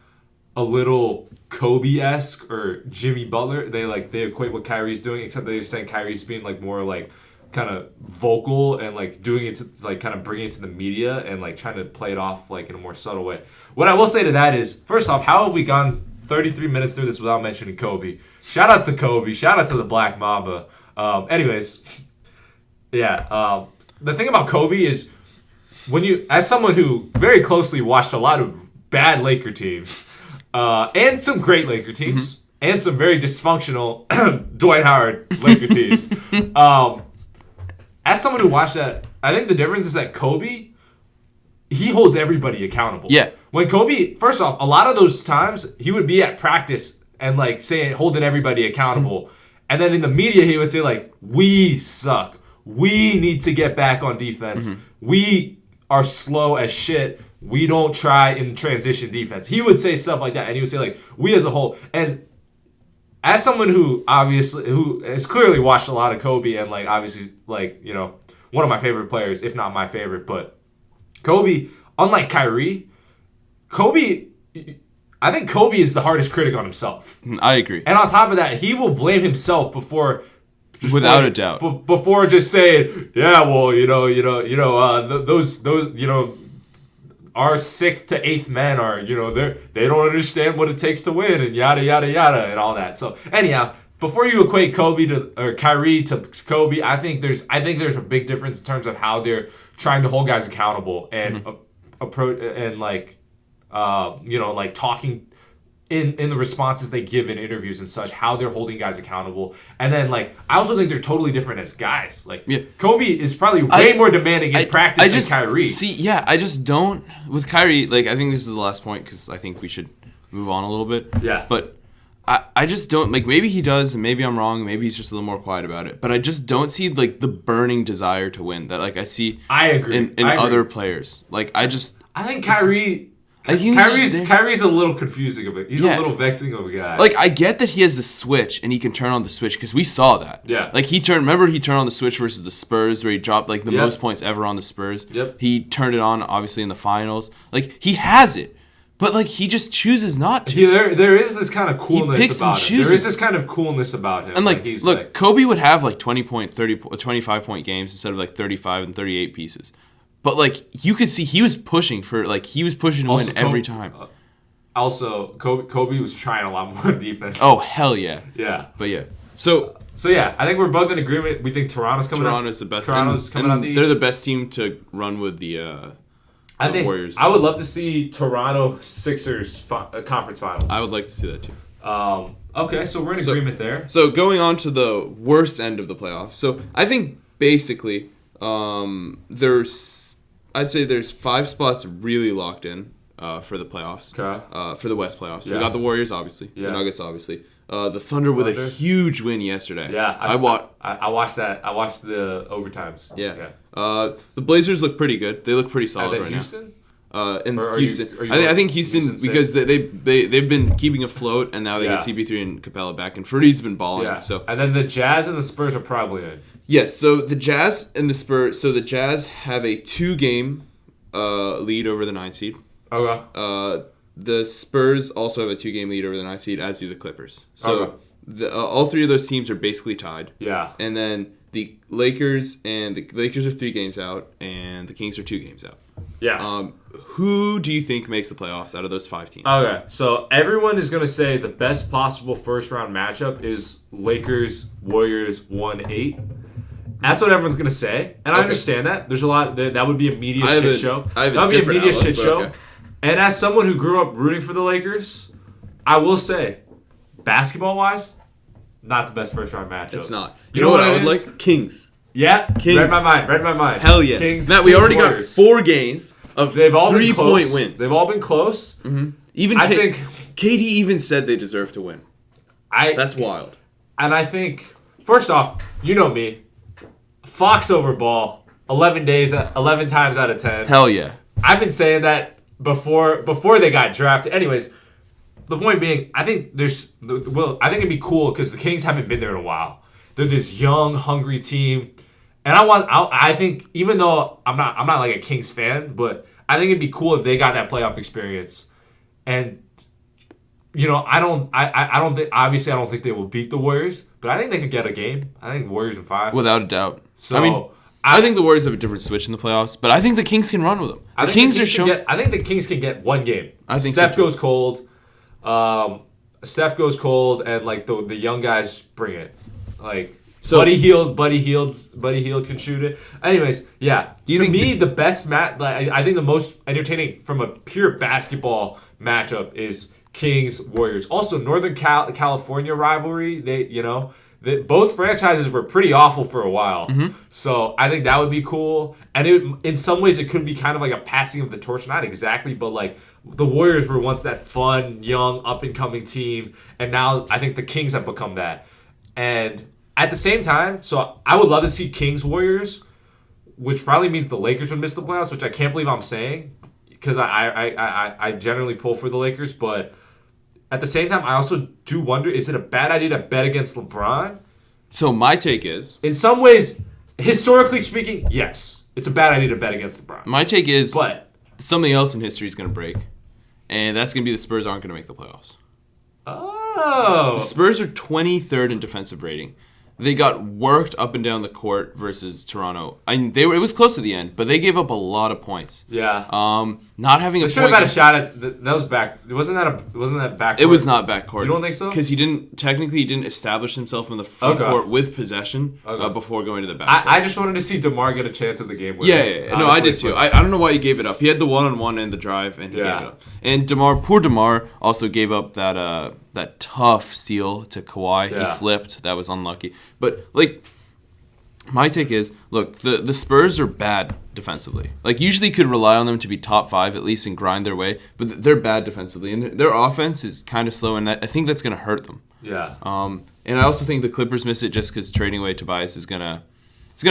a little Kobe-esque or Jimmy Butler. They equate what Kyrie's doing, except they're saying Kyrie's being more kind of vocal and doing it to kind of bringing it to the media and trying to play it off in a more subtle way. What I will say to that is, first off, how have we gone 33 minutes through this without mentioning Kobe? Shout out to Kobe. Shout out to the Black Mamba. Anyways, the thing about Kobe is as someone who very closely watched a lot of bad Laker teams, and some great Laker teams, and some very dysfunctional Dwight Howard Laker teams. As someone who watched that, I think the difference is that Kobe, he holds everybody accountable. Yeah. When Kobe, first off, a lot of those times, he would be at practice and saying, holding everybody accountable. And then in the media, he would say we suck. We need to get back on defense. We are slow as shit. We don't try in transition defense. He would say stuff like that, and he would say we as a whole. And as someone who has clearly watched a lot of Kobe and obviously one of my favorite players, if not my favorite, but Kobe, unlike Kyrie, I think Kobe is the hardest critic on himself. I agree. And on top of that, he will blame himself before. Without a doubt. Before just saying, yeah, well, those our 6th to 8th men are, they don't understand what it takes to win and yada, yada, yada and all that. So anyhow, before you equate Kyrie to Kobe, I think there's a big difference in terms of how they're trying to hold guys accountable and approach and like talking in the responses they give in interviews and such, how they're holding guys accountable. And then I also think they're totally different as guys. Kobe is probably way more demanding in practice than Kyrie. I just don't with Kyrie. I think this is the last point because I think we should move on a little bit. Yeah, but. I just don't maybe he does and maybe I'm wrong, maybe he's just a little more quiet about it, but I just don't see the burning desire to win that I see I agree in other players. I think Kyrie's a little confusing of it. He's a little vexing of a guy. I get that he has the switch and he can turn on the switch because we saw that. Yeah. He turned on the switch versus the Spurs where he dropped the most points ever on the Spurs. Yep. He turned it on obviously in the finals. He has it. But he just chooses not to. There is this kind of coolness about him. Chooses. There is this kind of coolness about him. And Kobe would have 20 point, 30, 25 point games instead of 35 and 38 pieces. But you could see he was pushing for he was pushing to win every time. Also, Kobe was trying a lot more defense. Oh hell yeah. Yeah. But yeah. So yeah, I think we're both in agreement. We think Toronto's coming out. Toronto's the best. Toronto's coming out the East. They're the best team to run with the I think Warriors. I would love to see Toronto Sixers conference finals. I would like to see that too. Okay, so we're in agreement there. So going on to the worst end of the playoffs. So I think basically there's 5 spots really locked in for the playoffs. Okay. For the West playoffs. Yeah. We got the Warriors obviously. Yeah. The Nuggets obviously. The Thunder with a huge win yesterday. Yeah, I watched that. I watched the overtimes. Yeah. The Blazers look pretty good. They look pretty solid right Houston? now. In Or Houston, I think Houston because they've been keeping afloat and now they get CP3 and Capella back and Fruity's been balling. Yeah. So and then the Jazz and the Spurs are probably in. Yes. So the Jazz and the Spurs. So the Jazz have a 2-game lead over the 9 seed. Okay. The Spurs also have a 2-game lead over the 9 seed, as do the Clippers. So okay. All 3 of those teams are basically tied. Yeah. And then the Lakers are 3 games out, and the Kings are 2 games out. Yeah. Who do you think makes the playoffs out of those 5 teams? Okay, so everyone is going to say the best possible first-round matchup is Lakers-Warriors 1-8. That's what everyone's going to say, and I understand that. There's a lot that would be a media shit show. That would be a media shit show. Okay. And as someone who grew up rooting for the Lakers, I will say, basketball-wise, not the best first-round matchup. It's not. You know what I would like? Kings. Yeah? Kings. Read my mind. Hell yeah. Kings, Matt, we already got 4 games of they've all 3-point wins. They've all been close. Mm-hmm. Even I think KD even said they deserve to win. That's wild. And I think, first off, you know me, Fox over Ball, 11 times out of 10. Hell yeah. I've been saying that before they got drafted. Anyways, the point being, I think it'd be cool because the Kings haven't been there in a while. They're this young, hungry team, and I think even though I'm not like a Kings fan, but I think it'd be cool if they got that playoff experience. And I don't think they will beat the Warriors, but I think they could get a game. I think the Warriors in 5 without a doubt. So I think the Warriors have a different switch in the playoffs, but I think the Kings can run with them. I think the Kings can get 1 game. I think Steph goes cold. Steph goes cold, and the young guys bring it. Buddy Hield can shoot it. Anyways, yeah. The best I think the most entertaining from a pure basketball matchup is Kings Warriors. Also, Northern California rivalry. Both franchises were pretty awful for a while. Mm-hmm. So I think that would be cool. And in some ways, it could be kind of like a passing of the torch. Not exactly, but the Warriors were once that fun, young, up-and-coming team. And now I think the Kings have become that. And at the same time, so I would love to see Kings-Warriors, which probably means the Lakers would miss the playoffs, which I can't believe I'm saying because I generally pull for the Lakers. But at the same time, I also do wonder, is it a bad idea to bet against LeBron? So my take is, in some ways, historically speaking, yes. It's a bad idea to bet against LeBron. My take is, but something else in history is going to break. And that's going to be the Spurs aren't going to make the playoffs. Oh. The Spurs are 23rd in defensive rating. They got worked up and down the court versus Toronto. It was close to the end, but they gave up a lot of points. Yeah. Not having they a should have had a shot at that was back. Wasn't that back? It was not backcourt. You don't think so? Because he didn't establish himself in the front court with possession before going to the back. I just wanted to see DeMar get a chance at the game. Yeah. No, I did too. I don't know why he gave it up. He had the one-on-one and the drive, and he gave it up. And poor DeMar also gave up that tough steal to Kawhi. He slipped. That was unlucky. But my take is, look, the Spurs are bad defensively. Usually you could rely on them to be top 5 at least and grind their way, but they're bad defensively, and their offense is kind of slow, and I think that's going to hurt them. Yeah. And I also think the Clippers miss it just because trading away Tobias is gonna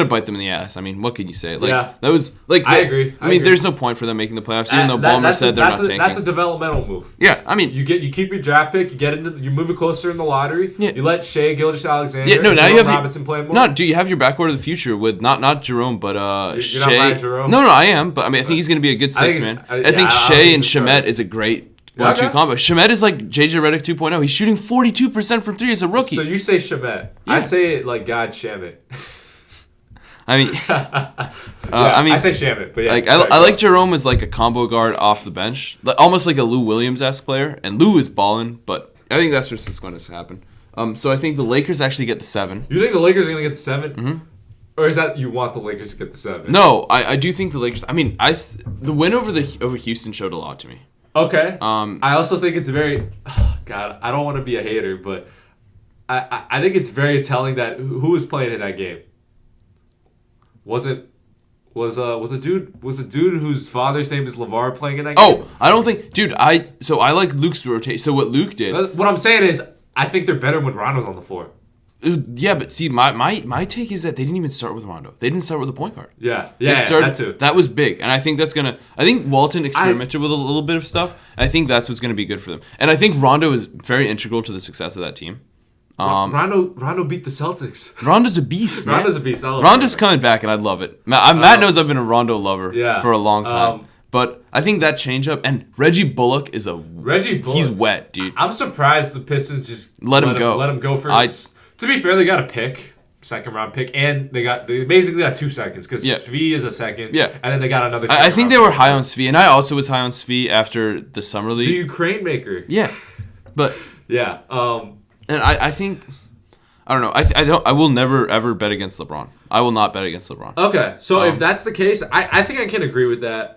bite them in the ass. I mean, what can you say? That was I agree. I mean, there's no point for them making the playoffs, even though Ballmer said they're not tanking. That's a developmental move. Yeah, I mean, you keep your draft pick, you move it closer in the lottery. Yeah. You let Shea Gilgeous-Alexander, now and you have Robinson play more. No, do you have your backcourt of the future with not Jerome, but Shea? You're not buying Jerome? No, I am, but I mean, I think he's gonna be a good six man. I think Shea and Shamet is a great 1-2 combo. Shamet is like JJ Redick 2.0. He's shooting 42% from 3 as a rookie. So you say Shamet. Yeah. I say it like God Shamet. I mean, I say Shamet, but yeah. I like Jerome as like a combo guard off the bench, almost like a Lou Williams-esque player. And Lou is balling, but I think that's just going to happen. So I think the Lakers actually get the 7. You think the Lakers are going to get the 7? Mm-hmm. Or is that you want the Lakers to get the 7? No, I do think the Lakers. I mean, the win over Houston showed a lot to me. Okay. I also think it's very. God, I don't want to be a hater, but I think it's very telling that who was playing in that game. Was a dude whose father's name is LeVar playing in that game? Oh, I don't think, dude. I like Luke's rotation. So what Luke did. What I'm saying is, I think they're better when Rondo's on the floor. Yeah, but see, my take is that they didn't even start with Rondo. They didn't start with a point guard. Yeah, that too. That was big, and I think that's gonna. I think Walton experimented with a little bit of stuff. And I think that's what's gonna be good for them. And I think Rondo is very integral to the success of that team. Rondo beat the Celtics. Rondo's a beast, man. Rondo's a beast. Rondo's coming back, and I love it. Matt knows I've been a Rondo lover for a long time. But I think that changeup, and Reggie Bullock is he's wet, dude. I'm surprised the Pistons just let him go. Let him go for this. To be fair, they got a pick, second round pick, and they basically got 2 seconds because Svi is a second. Yeah, and then they got another. I think they were high on Svi, and I also was high on Svi after the summer league. The Ukraine maker. Yeah, but yeah. And I think, I don't know. I will never ever bet against LeBron. I will not bet against LeBron. Okay, so if that's the case, I think I can agree with that.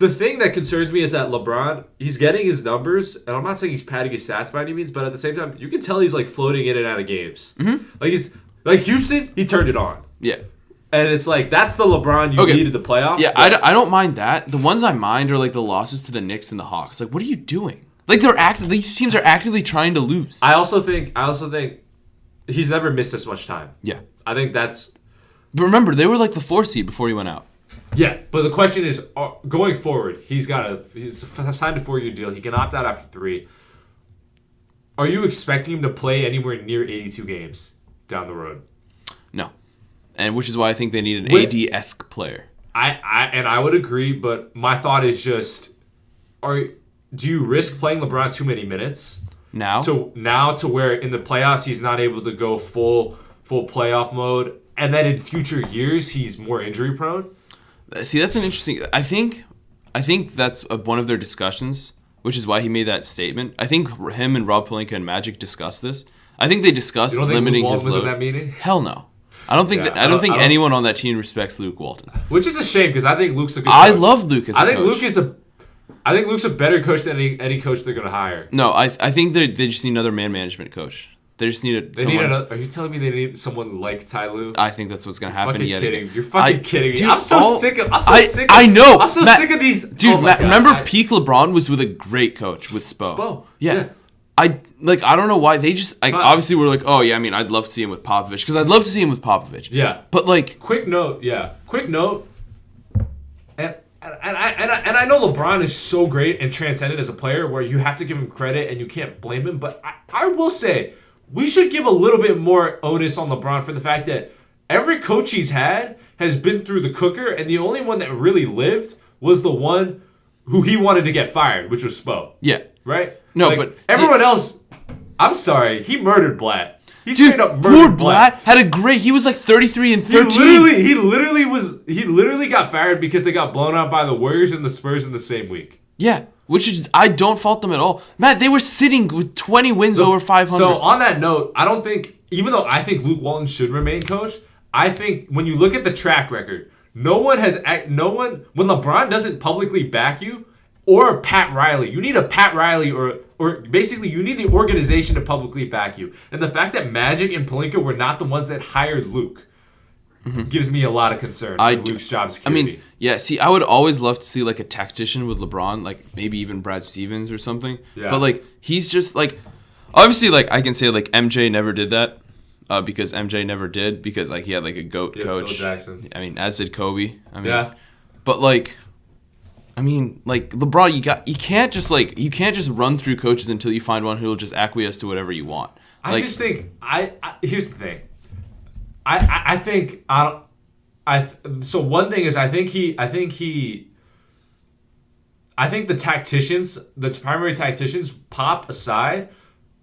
The thing that concerns me is that LeBron, he's getting his numbers, and I'm not saying he's padding his stats by any means, but at the same time, you can tell he's floating in and out of games. Mm-hmm. He's Houston, he turned it on. Yeah. And it's that's the LeBron you needed the playoffs. Yeah, I don't mind that. The ones I mind are the losses to the Knicks and the Hawks. What are you doing? These teams are actively trying to lose. I also think he's never missed this much time. Yeah. I think that's. But remember, they were the 4th seed before he went out. Yeah, but the question is, going forward, he's signed a 4-year deal. He can opt out after 3. Are you expecting him to play anywhere near 82 games down the road? No, and which is why I think they need an AD-esque player. I would agree, but my thought is just, do you risk playing LeBron too many minutes now to where in the playoffs he's not able to go full playoff mode, and then in future years he's more injury prone? See, that's an interesting. I think that's one of their discussions, which is why he made that statement. I think him and Rob Pelinka and Magic discussed this. I think they discussed limiting his load. Was in that meeting? Hell no. I don't think I don't think anyone on that team respects Luke Walton. Which is a shame because I think Luke's a good coach. I love Luke as a coach. I think Luke's a better coach than any coach they're going to hire. No, I think they just need another man management coach. They just need Are you telling me they need someone like Ty Lue? I think that's what's going to happen. You're fucking kidding me. Dude, I'm so sick of I know. I'm so sick of these. Dude, remember peak LeBron was with a great coach with Spo. Yeah. I don't know why they just obviously we're oh yeah, I mean I'd love to see him with Popovich because I'd love to see him with Popovich. Yeah. But quick note. And I know LeBron is so great and transcendent as a player where you have to give him credit and you can't blame him, but I will say we should give a little bit more onus on LeBron for the fact that every coach he's had has been through the cooker, and the only one that really lived was the one who he wanted to get fired, which was Spo. Yeah. Right? No, but everyone else, I'm sorry, he murdered Blatt. He straight up murdered Blatt. Had a great. He was like 33 and 13. He literally got fired because they got blown out by the Warriors and the Spurs in the same week. Yeah, which is I don't fault them at all. Matt, they were sitting with 20 wins over 500. So on that note, I don't think, even though I think Luke Walton should remain coach, I think when you look at the track record, when LeBron doesn't publicly back you, or Pat Riley, you need a Pat Riley or basically you need the organization to publicly back you. And the fact that Magic and Pelinka were not the ones that hired Luke gives me a lot of concern for Luke's job security. I mean, yeah, see, I would always love to see like a tactician with LeBron, like maybe even Brad Stevens or something. Yeah. But like he's just like, obviously like I can say like MJ never did that. Because MJ never did, because like he had like a GOAT coach. Phil Jackson. I mean, as did Kobe. I mean, yeah. But like, I mean, like LeBron, you can't just run through coaches until you find one who will just acquiesce to whatever you want. I just think here's the thing. So one thing is I think the tacticians, the primary tacticians, Pop aside,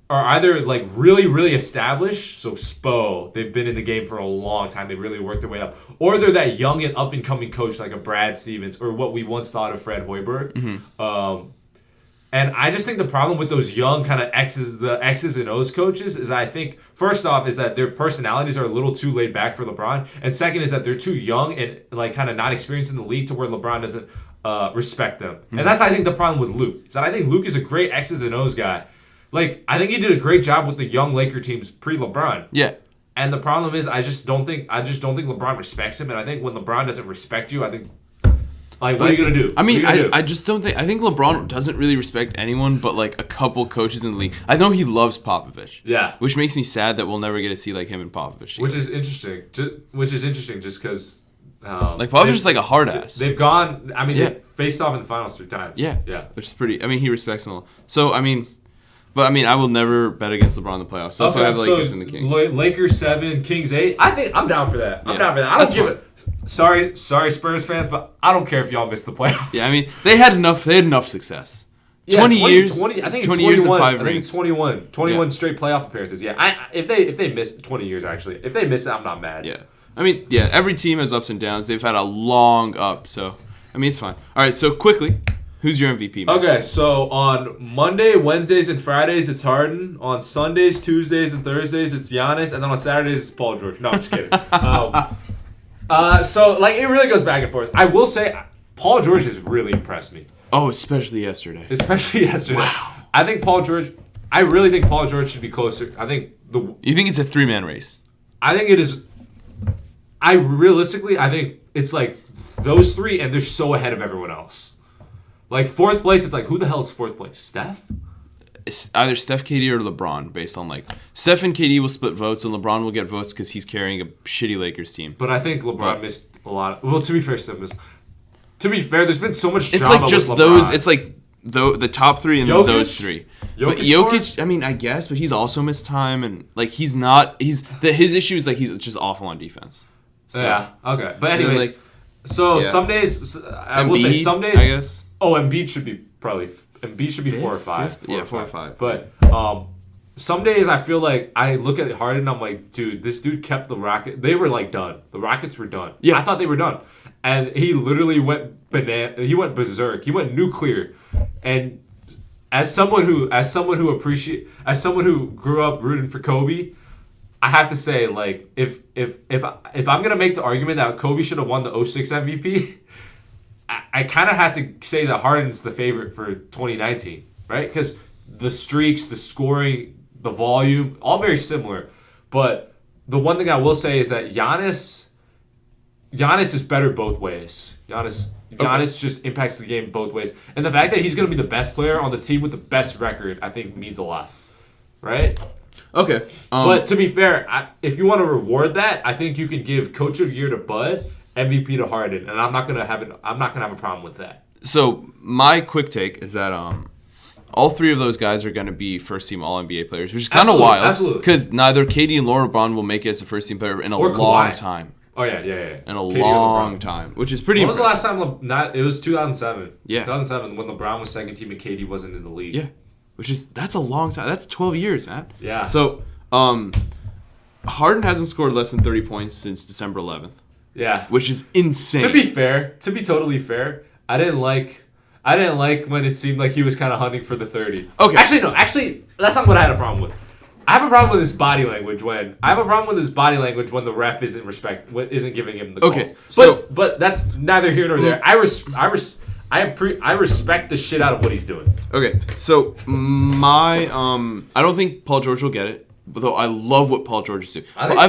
are either like really, really established, so Spo, they've been in the game for a long time, they really worked their way up, or they're that young and up-and-coming coach like a Brad Stevens, or what we once thought of Fred Hoiberg. Mm-hmm. And I just think the problem with those young kind of X's and O's coaches is I think, first off, is that their personalities are a little too laid back for LeBron, and second is that they're too young and like kind of not experienced in the league to where LeBron doesn't respect them. Mm-hmm. And that's, I think, the problem with Luke, is that I think Luke is a great X's and O's guy. Like, I think he did a great job with the young Laker teams pre-LeBron. Yeah. And the problem is, I just don't think LeBron respects him. And I think when LeBron doesn't respect you, I think, like, what are you gonna do? I mean, I just don't think. I think LeBron doesn't really respect anyone but like a couple coaches in the league. I know he loves Popovich. Yeah. Which makes me sad that we'll never get to see like him and Popovich. Which is interesting. Just because. Like Popovich is like a hard ass. They've gone. I mean, they've faced off in the finals 3 times. Yeah. Yeah. Which is pretty. I mean, he respects them all. So I mean. But I mean, I will never bet against LeBron in the playoffs. So that's why I have Lakers and the Kings. Lakers 7, Kings 8. I think I'm down for that. I'm down for that. I don't give it. Sorry, Spurs fans, but I don't care if y'all miss the playoffs. Yeah, I mean, they had enough success. 20 years. I think it's 20 21. years and 5 I think rings. it's 21. 21 straight playoff appearances. Yeah. If they miss 20 years actually. If they miss it, I'm not mad. Yeah. I mean, yeah, every team has ups and downs. They've had a long up, so I mean, it's fine. All right, so quickly, who's your MVP, man? Okay, so on Monday, Wednesdays, and Fridays, it's Harden. On Sundays, Tuesdays, and Thursdays, it's Giannis. And then on Saturdays, it's Paul George. No, I'm just kidding. So, like, it really goes back and forth. I will say, Paul George has really impressed me. Oh, especially yesterday. Wow. I really think Paul George should be closer. You think it's a 3-man race? I think it is. I think it's like those 3, and they're so ahead of everyone else. Like, 4th place, it's like, who the hell is 4th place? Steph? It's either Steph, KD, or LeBron, based on, like... Steph and KD will split votes, and LeBron will get votes because he's carrying a shitty Lakers team. But I think LeBron missed a lot. Well, to be fair, Steph missed. To be fair, there's been so much drama. It's like just with those... LeBron. It's like the top 3 and Jokic? those 3. But Jokic, I mean, I guess, but he's also missed time, and, like, he's not... His issue is, like, he's just awful on defense. So, yeah, okay. But anyways, like, some days... I will say some days... I guess. Oh, Embiid should be 4 or 5. 4 or 5. But some days I feel like I look at Harden and I'm like, dude, this dude kept the Rockets. They were like done. The Rockets were done. Yeah. I thought they were done. And he literally went he went berserk. He went nuclear. And as someone who grew up rooting for Kobe, I have to say, like, if I'm gonna make the argument that Kobe should have won the 06 MVP, I kind of had to say that Harden's the favorite for 2019, right? Because the streaks, the scoring, the volume, all very similar. But the one thing I will say is that Giannis is better both ways. Giannis just impacts the game both ways. And the fact that he's going to be the best player on the team with the best record, I think means a lot, right? Okay. But to be fair, if you want to reward that, I think you can give Coach of the Year to Bud, MVP to Harden, and I'm not gonna have a problem with that. So my quick take is that all 3 of those guys are going to be first-team All-NBA players, which is kind of wild. Absolutely. Because neither KD nor LeBron will make it as a first-team player in a long time. Oh, yeah. In a long time, which is pretty impressive. When was the last time? It was 2007. Yeah. 2007 when LeBron was second team and KD wasn't in the league. Yeah. That's a long time. That's 12 years, man. Yeah. So, Harden hasn't scored less than 30 points since December 11th. Yeah. Which is insane. To be totally fair, I didn't like when it seemed like he was kind of hunting for the 30. Okay. Actually, that's not what I had a problem with. I have a problem with his body language when the ref isn't giving him the calls. Okay. But that's neither here nor there. I respect the shit out of what he's doing. Okay. So I don't think Paul George will get it, though I love what Paul George is doing. I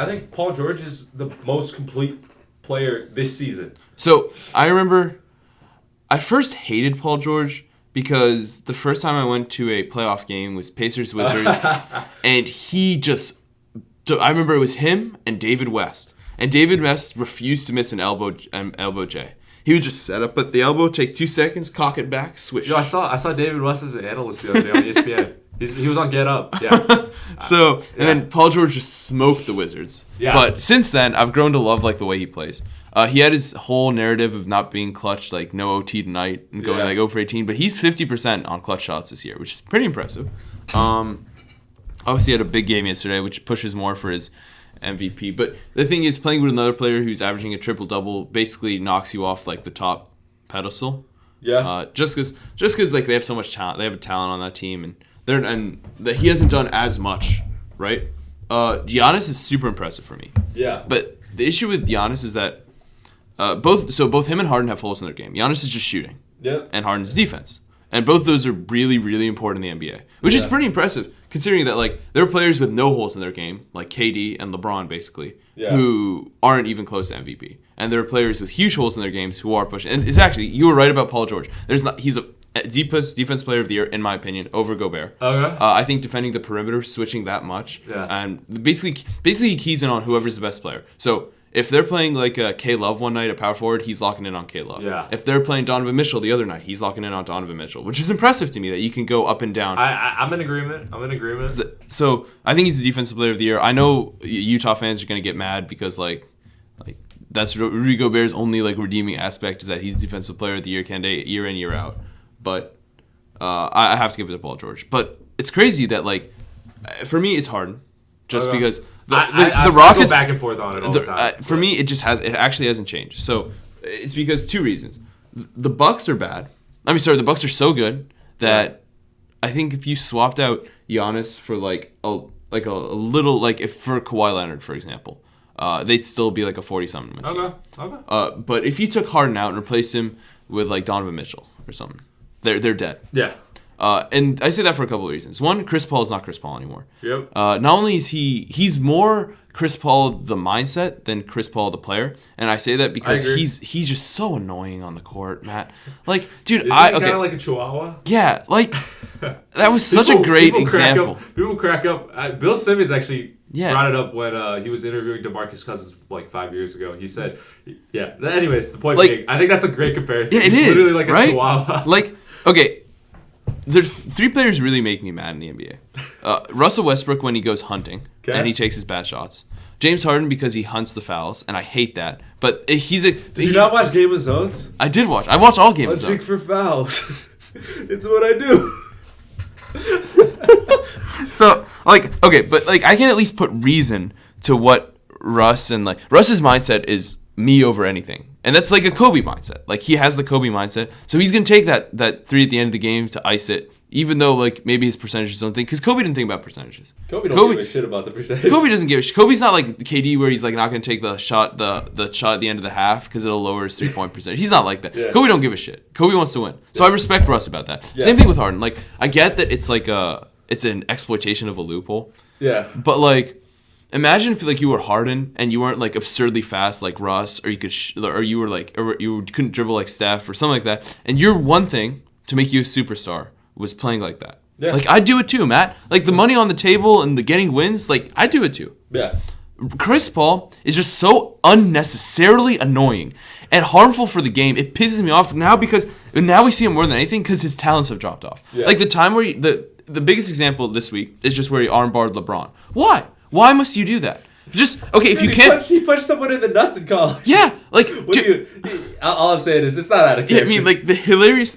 think Paul George is the most complete player this season. So I remember I first hated Paul George because the first time I went to a playoff game was Pacers-Wizards, and I remember it was him and David West. And David West refused to miss an elbow J. He would just set up at the elbow, take 2 seconds, cock it back, swish. Yo, I saw David West as an analyst the other day on ESPN. He was on Get Up. Yeah. And then Paul George just smoked the Wizards. Yeah. But since then, I've grown to love the way he plays. He had his whole narrative of not being clutch, no OT tonight, and going 0 for 18. But he's 50% on clutch shots this year, which is pretty impressive. Obviously, he had a big game yesterday, which pushes more for his MVP. But the thing is, playing with another player who's averaging a triple-double basically knocks you off the top pedestal. Yeah. Just because they have so much talent, they have a talent on that team, and he hasn't done as much, right? Giannis is super impressive for me. Yeah. But the issue with Giannis is that both him and Harden have holes in their game. Giannis is just shooting. Yep. And Harden's defense. And both of those are really, really important in the NBA, which is pretty impressive considering that there are players with no holes in their game, like KD and LeBron, basically, who aren't even close to MVP. And there are players with huge holes in their games who are pushing. And it's actually, you were right about Paul George. He's a defense player of the year, in my opinion, over Gobert. Okay. I think defending the perimeter, switching that much, and basically he keys in on whoever's the best player. So if they're playing K Love one night, a power forward, he's locking in on K Love. Yeah. If they're playing Donovan Mitchell the other night, he's locking in on Donovan Mitchell, which is impressive to me that you can go up and down. I'm in agreement. So I think he's the defensive player of the year. I know Utah fans are going to get mad because that's Rudy Gobert's only redeeming aspect is that he's defensive player of the year candidate year in, year out. But I have to give it to Paul George. But it's crazy that for me it's Harden, just because the Rockets go back and forth on it all the time. For me, it actually hasn't changed. So it's because 2 reasons. The Bucks are bad. The Bucks are so good that I think if you swapped out Giannis for a little if for Kawhi Leonard, for example, they'd still be a 40-something team. Okay. But if you took Harden out and replaced him with Donovan Mitchell or something, they're dead. Yeah. And I say that for a couple of reasons. One, Chris Paul is not Chris Paul anymore. Yep. Not only is he's more Chris Paul the mindset than Chris Paul the player, and I say that because he's just so annoying on the court, Matt. Dude, kind of like a chihuahua. Yeah, that was such a great example. People crack up. Bill Simmons actually brought it up when he was interviewing DeMarcus Cousins 5 years ago. He said, "Yeah." Anyways, the point being, I think that's a great comparison. Yeah, it is literally like a right? chihuahua. Okay. There's 3 players who really make me mad in the NBA. Russell Westbrook when he goes hunting and he takes his bad shots. James Harden because he hunts the fouls, and I hate that. But Did you not watch Game of Zones? I did watch. I watched all Game of Zones. Hunting for fouls. It's what I do. So, okay, but I can at least put reason to what Russ and Russ's mindset is me over anything. And that's a Kobe mindset. He has the Kobe mindset. So he's going to take that 3 at the end of the game to ice it, even though maybe his percentages don't think. Because Kobe didn't think about percentages. Kobe don't give a shit about the percentage. Kobe doesn't give a shit. Kobe's not like KD where he's not going to take the shot at the end of the half because it'll lower his 3-point percentage. He's not like that. Yeah. Kobe don't give a shit. Kobe wants to win. So I respect Russ about that. Yeah. Same thing with Harden. I get that it's it's an exploitation of a loophole. Yeah. But imagine if you were Harden and you weren't absurdly fast like Russ, or you could or you couldn't dribble like Steph or something like that. And your one thing to make you a superstar was playing like that. Yeah. I'd do it too, Matt. The money on the table and the getting wins, I'd do it too. Yeah. Chris Paul is just so unnecessarily annoying and harmful for the game. It pisses me off now because now we see him more than anything because his talents have dropped off. Yeah. The time where the biggest example this week is just where he armbarred LeBron. Why? Why must you do that? Just okay. If you can't, he punched someone in the nuts in college. Yeah, all I'm saying is it's not out of character. Yeah, the hilarious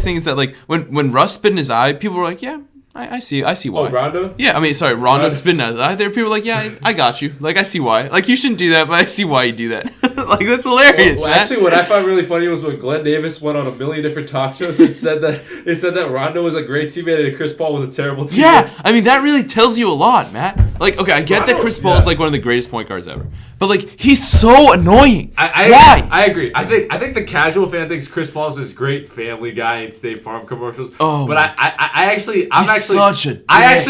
thing is that when Russ spit in his eye, people were like, yeah, I see why. Oh, Rondo? Yeah, I mean, sorry, Rondo spin out. There are people like, yeah, I got you. Like, I see why. Like, you shouldn't do that, but I see why you do that. Like, that's hilarious, well, actually, what I found really funny was when Glenn Davis went on a million different talk shows and said that Rondo was a great teammate and Chris Paul was a terrible teammate. Yeah, I mean, that really tells you a lot, Matt. Like, okay, I get that Chris Paul is like one of the greatest point guards ever, but like, he's so annoying. Why? I agree. I think the casual fan thinks Chris Paul is this great family guy in State Farm commercials. Oh, but I actually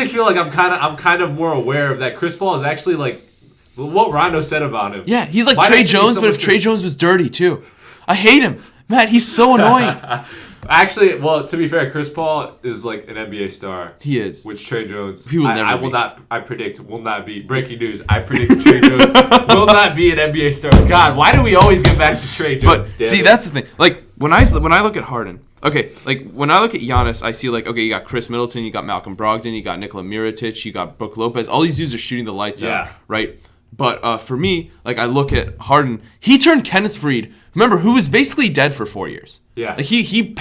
feel like I'm kind of more aware of that. Chris Paul is actually like what Rondo said about him. Yeah, he's like Trey Jones, but if Trey Jones was dirty too. I hate him, Matt. He's so annoying. Actually, well, to be fair, Chris Paul is like an NBA star. He is. Which Trey Jones, he will never will not be. Breaking news, I predict Trey Jones will not be an NBA star. God, why do we always get back to Trey Jones? But see, that's the thing. Like, when I look at Harden, okay, like, when I look at Giannis, I see, like, okay, you got Chris Middleton, you got Malcolm Brogdon, you got Nikola Mirotic, you got Brook Lopez. All these dudes are shooting the lights out, right? But for me, like, I look at Harden. He turned Kenneth Faried, remember, who was basically dead for 4 years. Yeah. Like he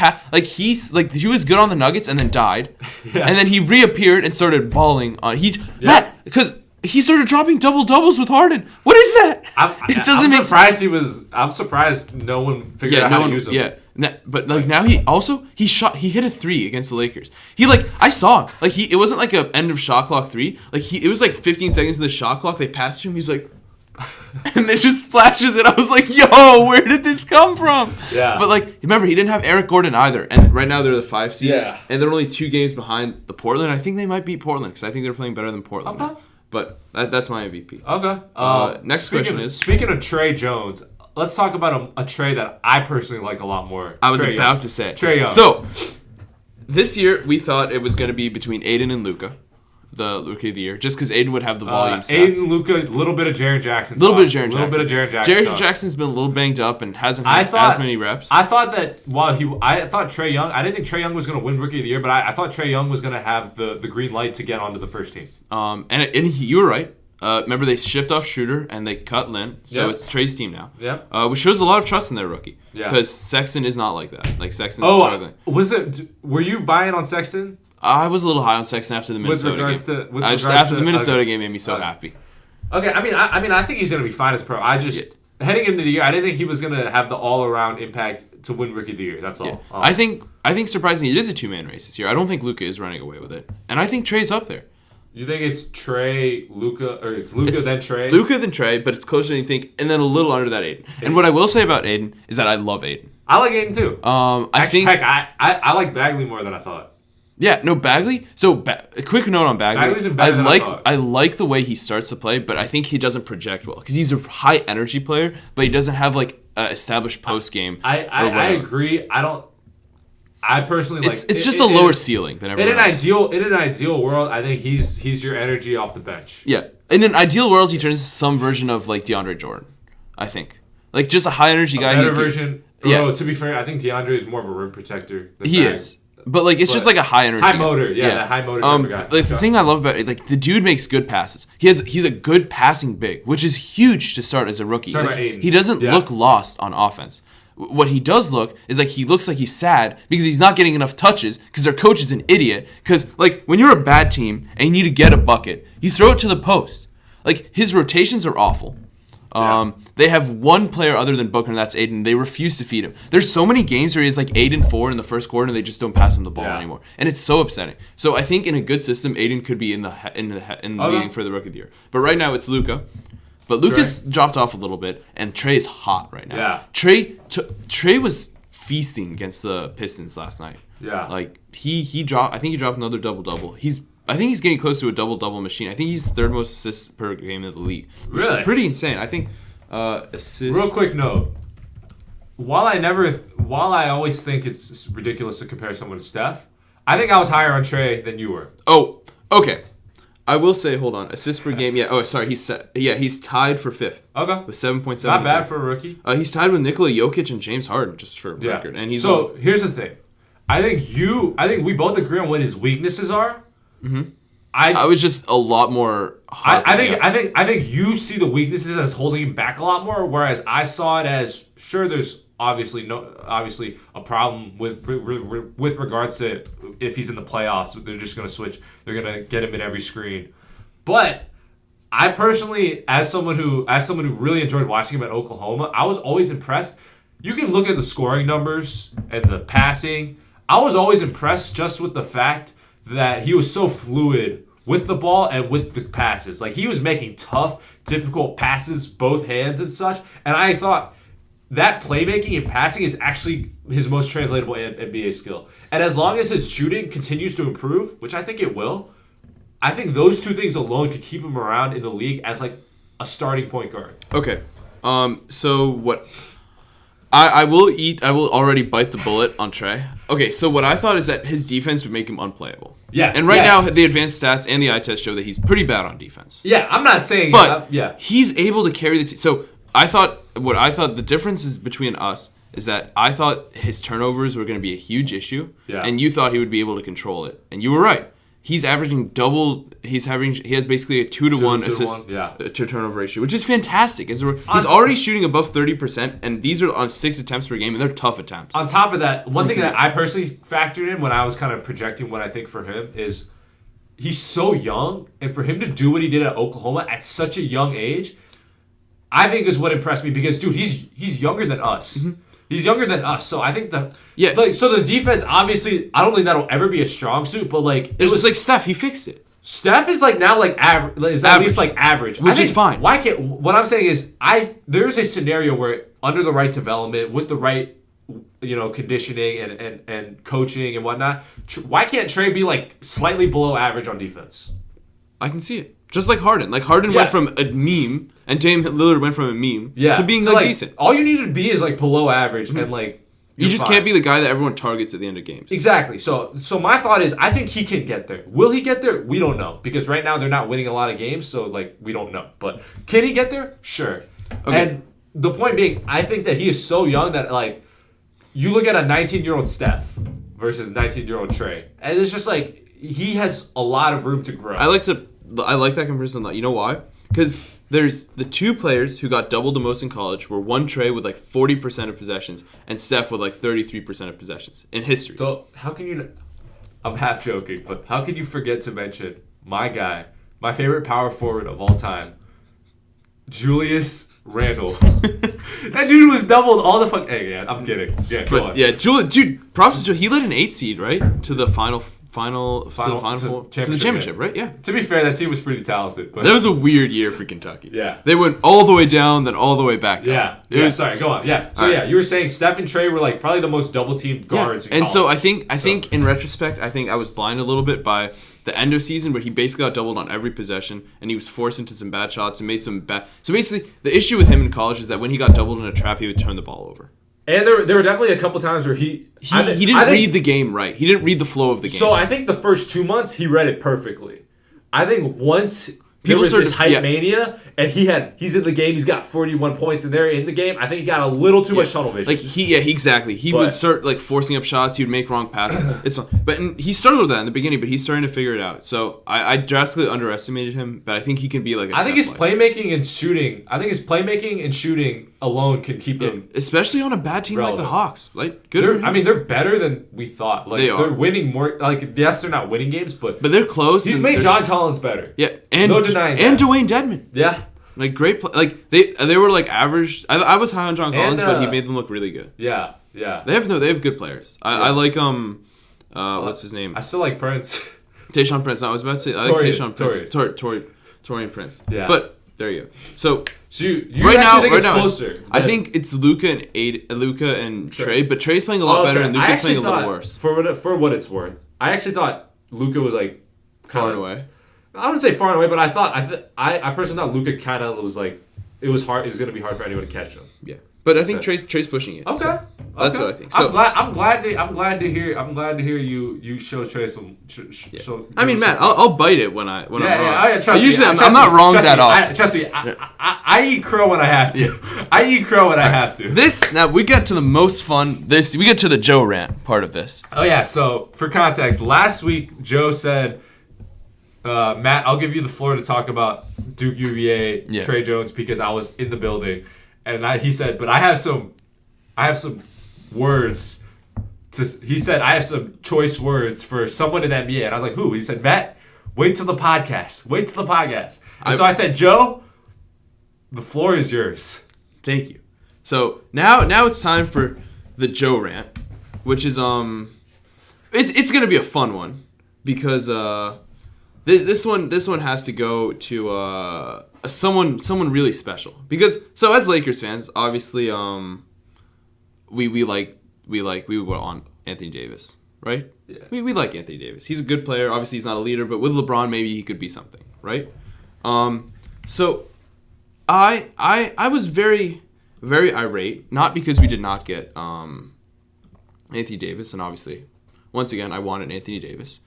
was good on the Nuggets and then died. Yeah. And then he reappeared and started balling on Matt, because he started dropping double-doubles with Harden. What is that? I'm surprised no one figured out how to use him. Yeah. But like now he hit a 3 against the Lakers. I saw him. Like it wasn't like a end of shot clock 3. Like it was like 15 seconds of the shot clock. They passed to him. He's like, and then just splashes it. I was like, yo, where did this come from? Yeah. But like, remember, he didn't have Eric Gordon either. And right now they're the 5 seed. Yeah. And they're only 2 games behind the Portland. I think they might beat Portland because I think they're playing better than Portland. Okay. Now. But that's my MVP. Okay. Next question is... Speaking of Trey Jones, let's talk about a Trey that I personally like a lot more. I was about to say. Trey Young. So, this year we thought it was going to be between Aiden and Luka. The Rookie of the Year, just because Aiden would have the volume stats. Aiden, Luka, a little bit of Jaren Jackson. Jaren Jackson's been a little banged up and hasn't had as many reps. I thought that I thought Trey Young. I didn't think Trey Young was going to win Rookie of the Year, but I thought Trey Young was going to have the green light to get onto the first team. You were right. Remember they shipped off Schroeder and they cut Lynn, so it's Trey's team now. Yeah. Which shows a lot of trust in their rookie. Yeah. Because Sexton is not like that. Like Sexton's struggling. Were you buying on Sexton? I was a little high on Sexton after the Minnesota game. After the Minnesota game made me so happy. Okay, I think he's gonna be fine as pro. Heading into the year, I didn't think he was gonna have the all around impact to win Rookie of the Year. That's all. Yeah. I think surprisingly it is a 2-man race this year. I don't think Luka is running away with it, and I think Trey's up there. You think it's Trey, Luka, or it's Luka then Trey? Luka then Trey, but it's closer than you think, and then a little under that Aiden. And what I will say about Aiden is that I love Aiden. I like Aiden too. I like Bagley more than I thought. Yeah, no, Bagley. So, a quick note on Bagley. Bagley's been better than I thought. I like the way he starts to play, but I think he doesn't project well because he's a high energy player, but he doesn't have like established post game. I agree. I personally like. It's just a lower ceiling than everyone else. In an ideal world, I think he's your energy off the bench. Yeah, in an ideal world, he turns into some version of like DeAndre Jordan. I think like just a high energy guy. Better version. Yeah. To be fair, I think DeAndre is more of a rim protector. He is. But like it's just like a high energy, high motor, that high motor type of guy. Like the thing I love about it, like the dude makes good passes. He's a good passing big, which is huge to start as a rookie. He doesn't look lost on offense. What he does look is like he looks like he's sad because he's not getting enough touches because their coach is an idiot. Because like when you're a bad team and you need to get a bucket, you throw it to the post. Like his rotations are awful. They have one player other than Booker, and that's Aiden. They refuse to feed him. There's so many games where he's like 8-4 in the first quarter, and they just don't pass him the ball anymore, and it's so upsetting. So I think in a good system, Aiden could be in the leading for the Rookie of the Year. But right now it's Luka. But Luka's dropped off a little bit, and Trey is hot right now. Yeah. Trey was feasting against the Pistons last night. Yeah. Like he dropped. I think he dropped another double-double. I think he's getting close to a double-double machine. I think he's third most assists per game in the league, which is pretty insane. I think assists. Real quick note: while I always think it's ridiculous to compare someone to Steph, I think I was higher on Trey than you were. Oh, okay. I will say, hold on, assists per game. Yeah. Oh, sorry. He's tied for 5th. Okay. With 7.7. Not bad for a rookie. He's tied with Nikola Jokic and James Harden, just for record. And here's the thing. I think we both agree on what his weaknesses are. Mm-hmm. I was just a lot more. I think you see the weaknesses as holding him back a lot more, whereas I saw it as sure there's obviously a problem with regards to if he's in the playoffs. They're just going to switch. They're going to get him in every screen. But I personally, as someone who really enjoyed watching him at Oklahoma, I was always impressed. You can look at the scoring numbers and the passing. I was always impressed just with the fact that he was so fluid with the ball and with the passes. Like, he was making tough, difficult passes, both hands and such. And I thought that playmaking and passing is actually his most translatable NBA skill. And as long as his shooting continues to improve, which I think it will, I think those two things alone could keep him around in the league as like a starting point guard. Okay. So what... I will already bite the bullet on Trey. Okay, so what I thought is that his defense would make him unplayable. Yeah. And right now, the advanced stats and the eye test show that he's pretty bad on defense. Yeah, I'm not saying... But yeah. He's able to carry the team. So I thought the difference is between us is that I thought his turnovers were going to be a huge issue. Yeah. And you thought he would be able to control it. And you were right. He's averaging double. He has basically a 2-to-1 assist to turnover ratio, which is fantastic. He's already shooting above 30%, and these are on 6 attempts per game, and they're tough attempts. On top of that, one thing that I personally factored in when I was kind of projecting what I think for him is he's so young, and for him to do what he did at Oklahoma at such a young age, I think is what impressed me because, dude, he's younger than us. Mm-hmm. He's younger than us, so I think so the defense, obviously, I don't think that'll ever be a strong suit, but like it was like Steph, he fixed it. Steph is like now like average, at least like average, which is fine. Why can't? What I'm saying is, there's a scenario where under the right development, with the right, conditioning and coaching and whatnot, why can't Trey be like slightly below average on defense? I can see it. Just like Harden. Like Harden went from a meme, and Dame Lillard went from a meme to being like decent. All you need to be is like below average, and like you just can't be the guy that everyone targets at the end of games. Exactly. So my thought is, I think he can get there. Will he get there? We don't know because right now they're not winning a lot of games, so like we don't know. But can he get there? Sure. Okay. And the point being, I think that he is so young that like you look at a 19-year-old Steph versus 19-year-old Trey, and it's just like he has a lot of room to grow. I like that comparison a lot. You know why? Because there's the two players who got double the most in college were one Trey with like 40% of possessions and Steph with like 33% of possessions in history. So how can you... I'm half joking, but how can you forget to mention my guy, my favorite power forward of all time, Julius Randle. That dude was doubled all the fuck... Hey, yeah, I'm kidding. Yeah, go on. Yeah, dude, props to Julius. He led an 8 seed, right? To the final to the championship, right? Yeah. To be fair, that team was pretty talented. But that was a weird year for Kentucky. Yeah. They went all the way down, then all the way back down. Yeah. Sorry, go on. Yeah. So you were saying Steph and Trey were like probably the most double-teamed guards in college. And so I think in retrospect, I think I was blind a little bit by the end of season where he basically got doubled on every possession and he was forced into some bad shots and made some bad... So basically, the issue with him in college is that when he got doubled in a trap, he would turn the ball over. And there were definitely a couple times where he didn't read the game right. He didn't read the flow of the game. So I think the first 2 months he read it perfectly. I think once there was this hype mania and he's in the game, he's got 41 points and they're in the game. I think he got a little too much tunnel vision. Exactly. He would start like forcing up shots. He would make wrong passes. He struggled with that in the beginning, but he's starting to figure it out. So I drastically underestimated him, but I think he can be like. I think his playmaking and shooting alone can keep him, especially on a bad team like the Hawks. Like good for him. I mean, they're better than we thought. Like they're winning more. Like yes, they're not winning games, but they're close. He's made John Collins better. Yeah, and no denying and Dwayne Dedmon. Yeah. Like great, like they were like average. I was high on John Collins, but he made them look really good. Yeah. They have good players. I like what's his name? I still like Prince. Tayshaun Prince. No, I was about to say I like Tayshaun Prince. Torian Prince. Yeah. But there you go. So you right now, think it's closer. I think it's Luka and Trey, but Trey's playing a lot better and Luka's playing a little worse. For what it's worth, I actually thought Luka was like far away. I wouldn't say far away, but I personally thought Luka kind of was like it was hard. It was going to be hard for anyone to catch him. Yeah, but I think Trey's pushing it. Okay, so that's what I think. So, I'm glad to hear you show Trey some. I mean, Matt, I'll bite it when I'm wrong. I'm not wrong that often. Trust me, I eat crow when I have to. I eat crow when I have to. Now we get to the most fun. We get to the Joe rant part of this. Oh yeah. So for context, last week Joe said. Matt, I'll give you the floor to talk about Duke UVA, Trey Jones, because I was in the building. And he said, but I have some I have some words. He said, I have some choice words for someone in the NBA. And I was like, who? He said, Matt, wait till the podcast. Wait till the podcast. And so I said, Joe, the floor is yours. Thank you. So now it's time for the Joe rant, which is it's gonna be a fun one because this one has to go to someone really special because as Lakers fans, obviously we were on Anthony Davis, right? Yeah. We like Anthony Davis. He's a good player. Obviously, he's not a leader, but with LeBron, maybe he could be something, right? So I was very, very irate, not because we did not get Anthony Davis, and obviously, once again, I wanted Anthony Davis,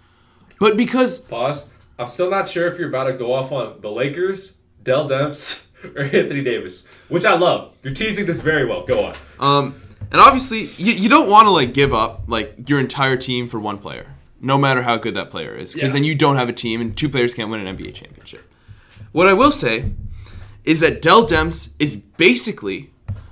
but because... Pause. I'm still not sure if you're about to go off on the Lakers, Dell Demps, or Anthony Davis, which I love. You're teasing this very well. Go on. And obviously, you don't want to give up your entire team for one player, no matter how good that player is, because then you don't have a team, and two players can't win an NBA championship. What I will say is that Dell Demps is basically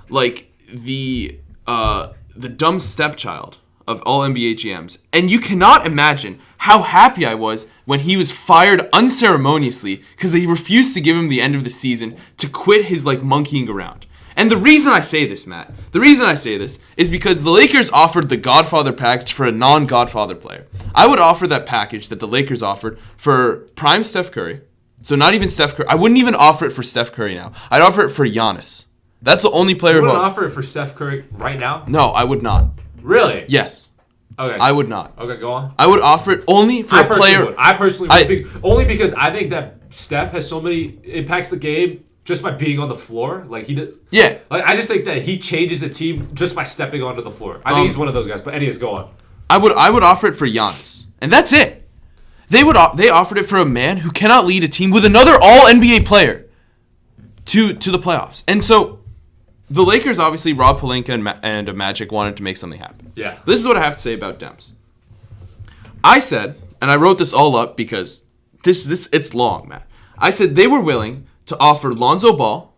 the dumb stepchild of all NBA GMs, and you cannot imagine how happy I was when he was fired unceremoniously because they refused to give him the end of the season to quit his monkeying around. And the reason I say this, Matt, is because the Lakers offered the Godfather package for a non-Godfather player. I would offer that package that the Lakers offered for prime Steph Curry. So not even Steph Curry. I wouldn't even offer it for Steph Curry now. I'd offer it for Giannis. That's the only player You wouldn't offer it for Steph Curry right now? No, I would not. Really? Yes. Okay. I would not. Okay, go on. I would offer it only for a player. I personally would. Only because I think that Steph has so many impacts the game just by being on the floor. He did. Yeah. I just think that he changes the team just by stepping onto the floor. I think he's one of those guys. But anyways, go on. I would offer it for Giannis, and that's it. They offered it for a man who cannot lead a team with another All NBA player to the playoffs, and so the Lakers obviously Rob Pelinka and Magic wanted to make something happen. Yeah. This is what I have to say about Demps. I said, and I wrote this all up because this it's long, Matt. I said they were willing to offer Lonzo Ball,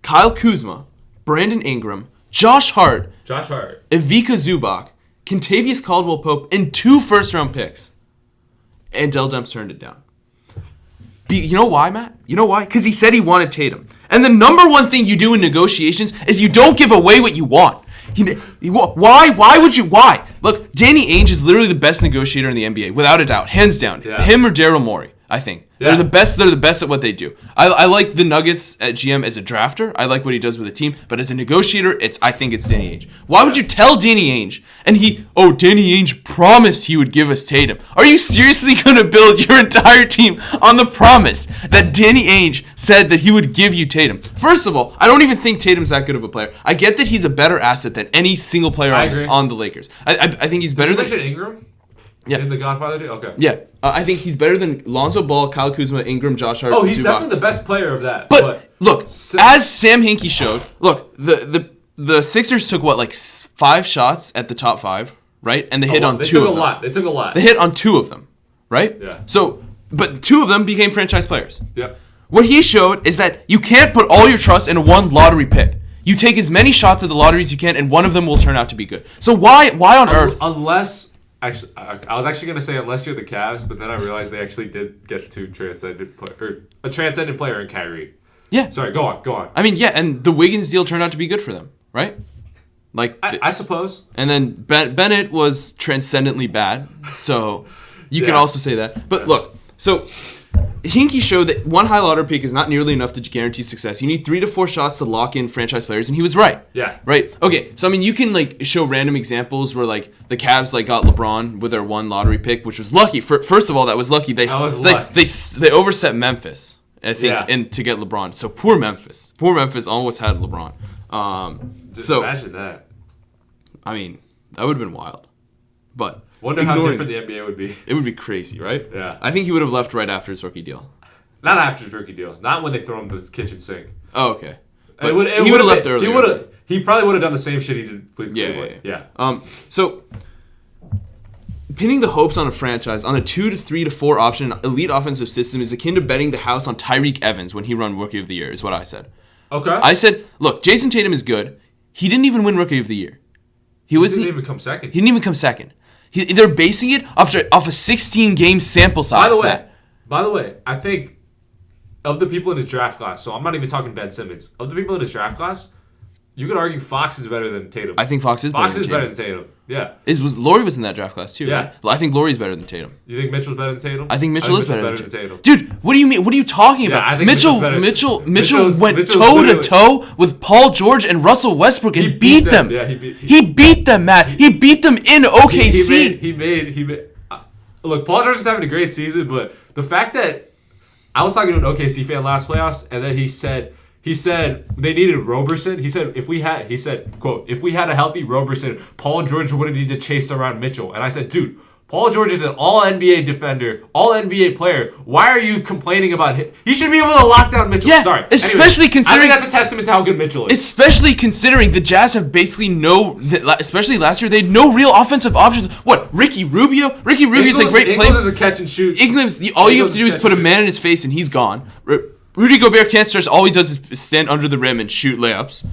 Kyle Kuzma, Brandon Ingram, Josh Hart, Ivica Zubac, Kentavious Caldwell-Pope, and 2 first-round picks. And Dell Demps turned it down. You know why, Matt? You know why? Because he said he wanted Tatum. And the number one thing you do in negotiations is you don't give away what you want. Why? Why would you? Why? Look, Danny Ainge is literally the best negotiator in the NBA, without a doubt, hands down. Yeah. Him or Daryl Morey, I think. Yeah. They're the best. They're the best at what they do. I like the Nuggets at GM as a drafter. I like what he does with a team. But as a negotiator, I think it's Danny Ainge. Why would you tell Danny Ainge? And Danny Ainge promised he would give us Tatum. Are you seriously going to build your entire team on the promise that Danny Ainge said that he would give you Tatum? First of all, I don't even think Tatum's that good of a player. I get that he's a better asset than any single player on the Lakers. I think he's better than Ingram. Yeah. In the Godfather deal? Okay. Yeah. I think he's better than Lonzo Ball, Kyle Kuzma, Ingram, Josh Hart. Oh, he's definitely the best player of that. But look, as Sam Hinkie showed, the Sixers took 5 shots at the top 5, right? And they hit on 2 of them. They took a lot. They hit on 2 of them, right? Yeah. So, but 2 of them became franchise players. Yep. What he showed is that you can't put all your trust in one lottery pick. You take as many shots at the lottery as you can, and one of them will turn out to be good. So why on earth? Unless... Actually, I was actually going to say unless you're the Cavs, but then I realized they actually did get a transcendent player in Kyrie. Yeah. Sorry, go on. I mean, yeah, and the Wiggins deal turned out to be good for them, right? I suppose. And then Bennett was transcendently bad, so you can also say that. But look, so Hinkie showed that one high lottery pick is not nearly enough to guarantee success. You need 3 to 4 shots to lock in franchise players, and he was right. Yeah. Right? Okay, so I mean, you can show random examples where the Cavs got LeBron with their 1 lottery pick, which was lucky. First of all, that was lucky. They overset Memphis, I think, and to get LeBron. So poor Memphis. Almost had LeBron. Imagine that. I mean, that would have been wild. But wonder how different the NBA would be. It would be crazy, right? Yeah. I think he would have left right after his rookie deal. Not after his rookie deal. Not when they throw him to the kitchen sink. Oh, okay. But he would have left earlier. He probably would have done the same shit he did with Cleveland. Yeah. So pinning the hopes on a franchise on a 2 to 3 to 4 option elite offensive system is akin to betting the house on Tyreek Evans when he won Rookie of the Year, is what I said. Okay. I said, look, Jason Tatum is good. He didn't even win Rookie of the Year. He didn't even come second. He didn't even come second. They're basing it off a 16-game sample size. By the way, I think of the people in his draft class, so I'm not even talking Ben Simmons. Of the people in his draft class, you could argue Fox is better than Tatum. I think Fox is better than Tatum. Yeah. Laurie was in that draft class too, yeah. right? Well, I think Laurie's better than Tatum. You think Mitchell's better than Tatum? I think Mitchell is better than Tatum. Dude, what do you mean? What are you talking about? I think Mitchell went toe-to-toe with Paul George and Russell Westbrook and beat them. Yeah, he beat them, Matt. He beat them in OKC. He made look, Paul George is having a great season, but the fact that I was talking to an OKC fan last playoffs, and then he said they needed Roberson. He said, quote, if we had a healthy Roberson, Paul George wouldn't need to chase around Mitchell. And I said, dude, Paul George is an all-NBA defender, all-NBA player. Why are you complaining about him? He should be able to lock down Mitchell. Yeah, Sorry. especially considering... I think that's a testament to how good Mitchell is. Especially considering the Jazz have basically especially last year, they had no real offensive options. What, Ricky Rubio? Ricky Rubio's a great player. Ingles is a catch and shoot. All you have to do is put a man in his face and he's gone. Rudy Gobert can't stretch. All he does is stand under the rim and shoot layups.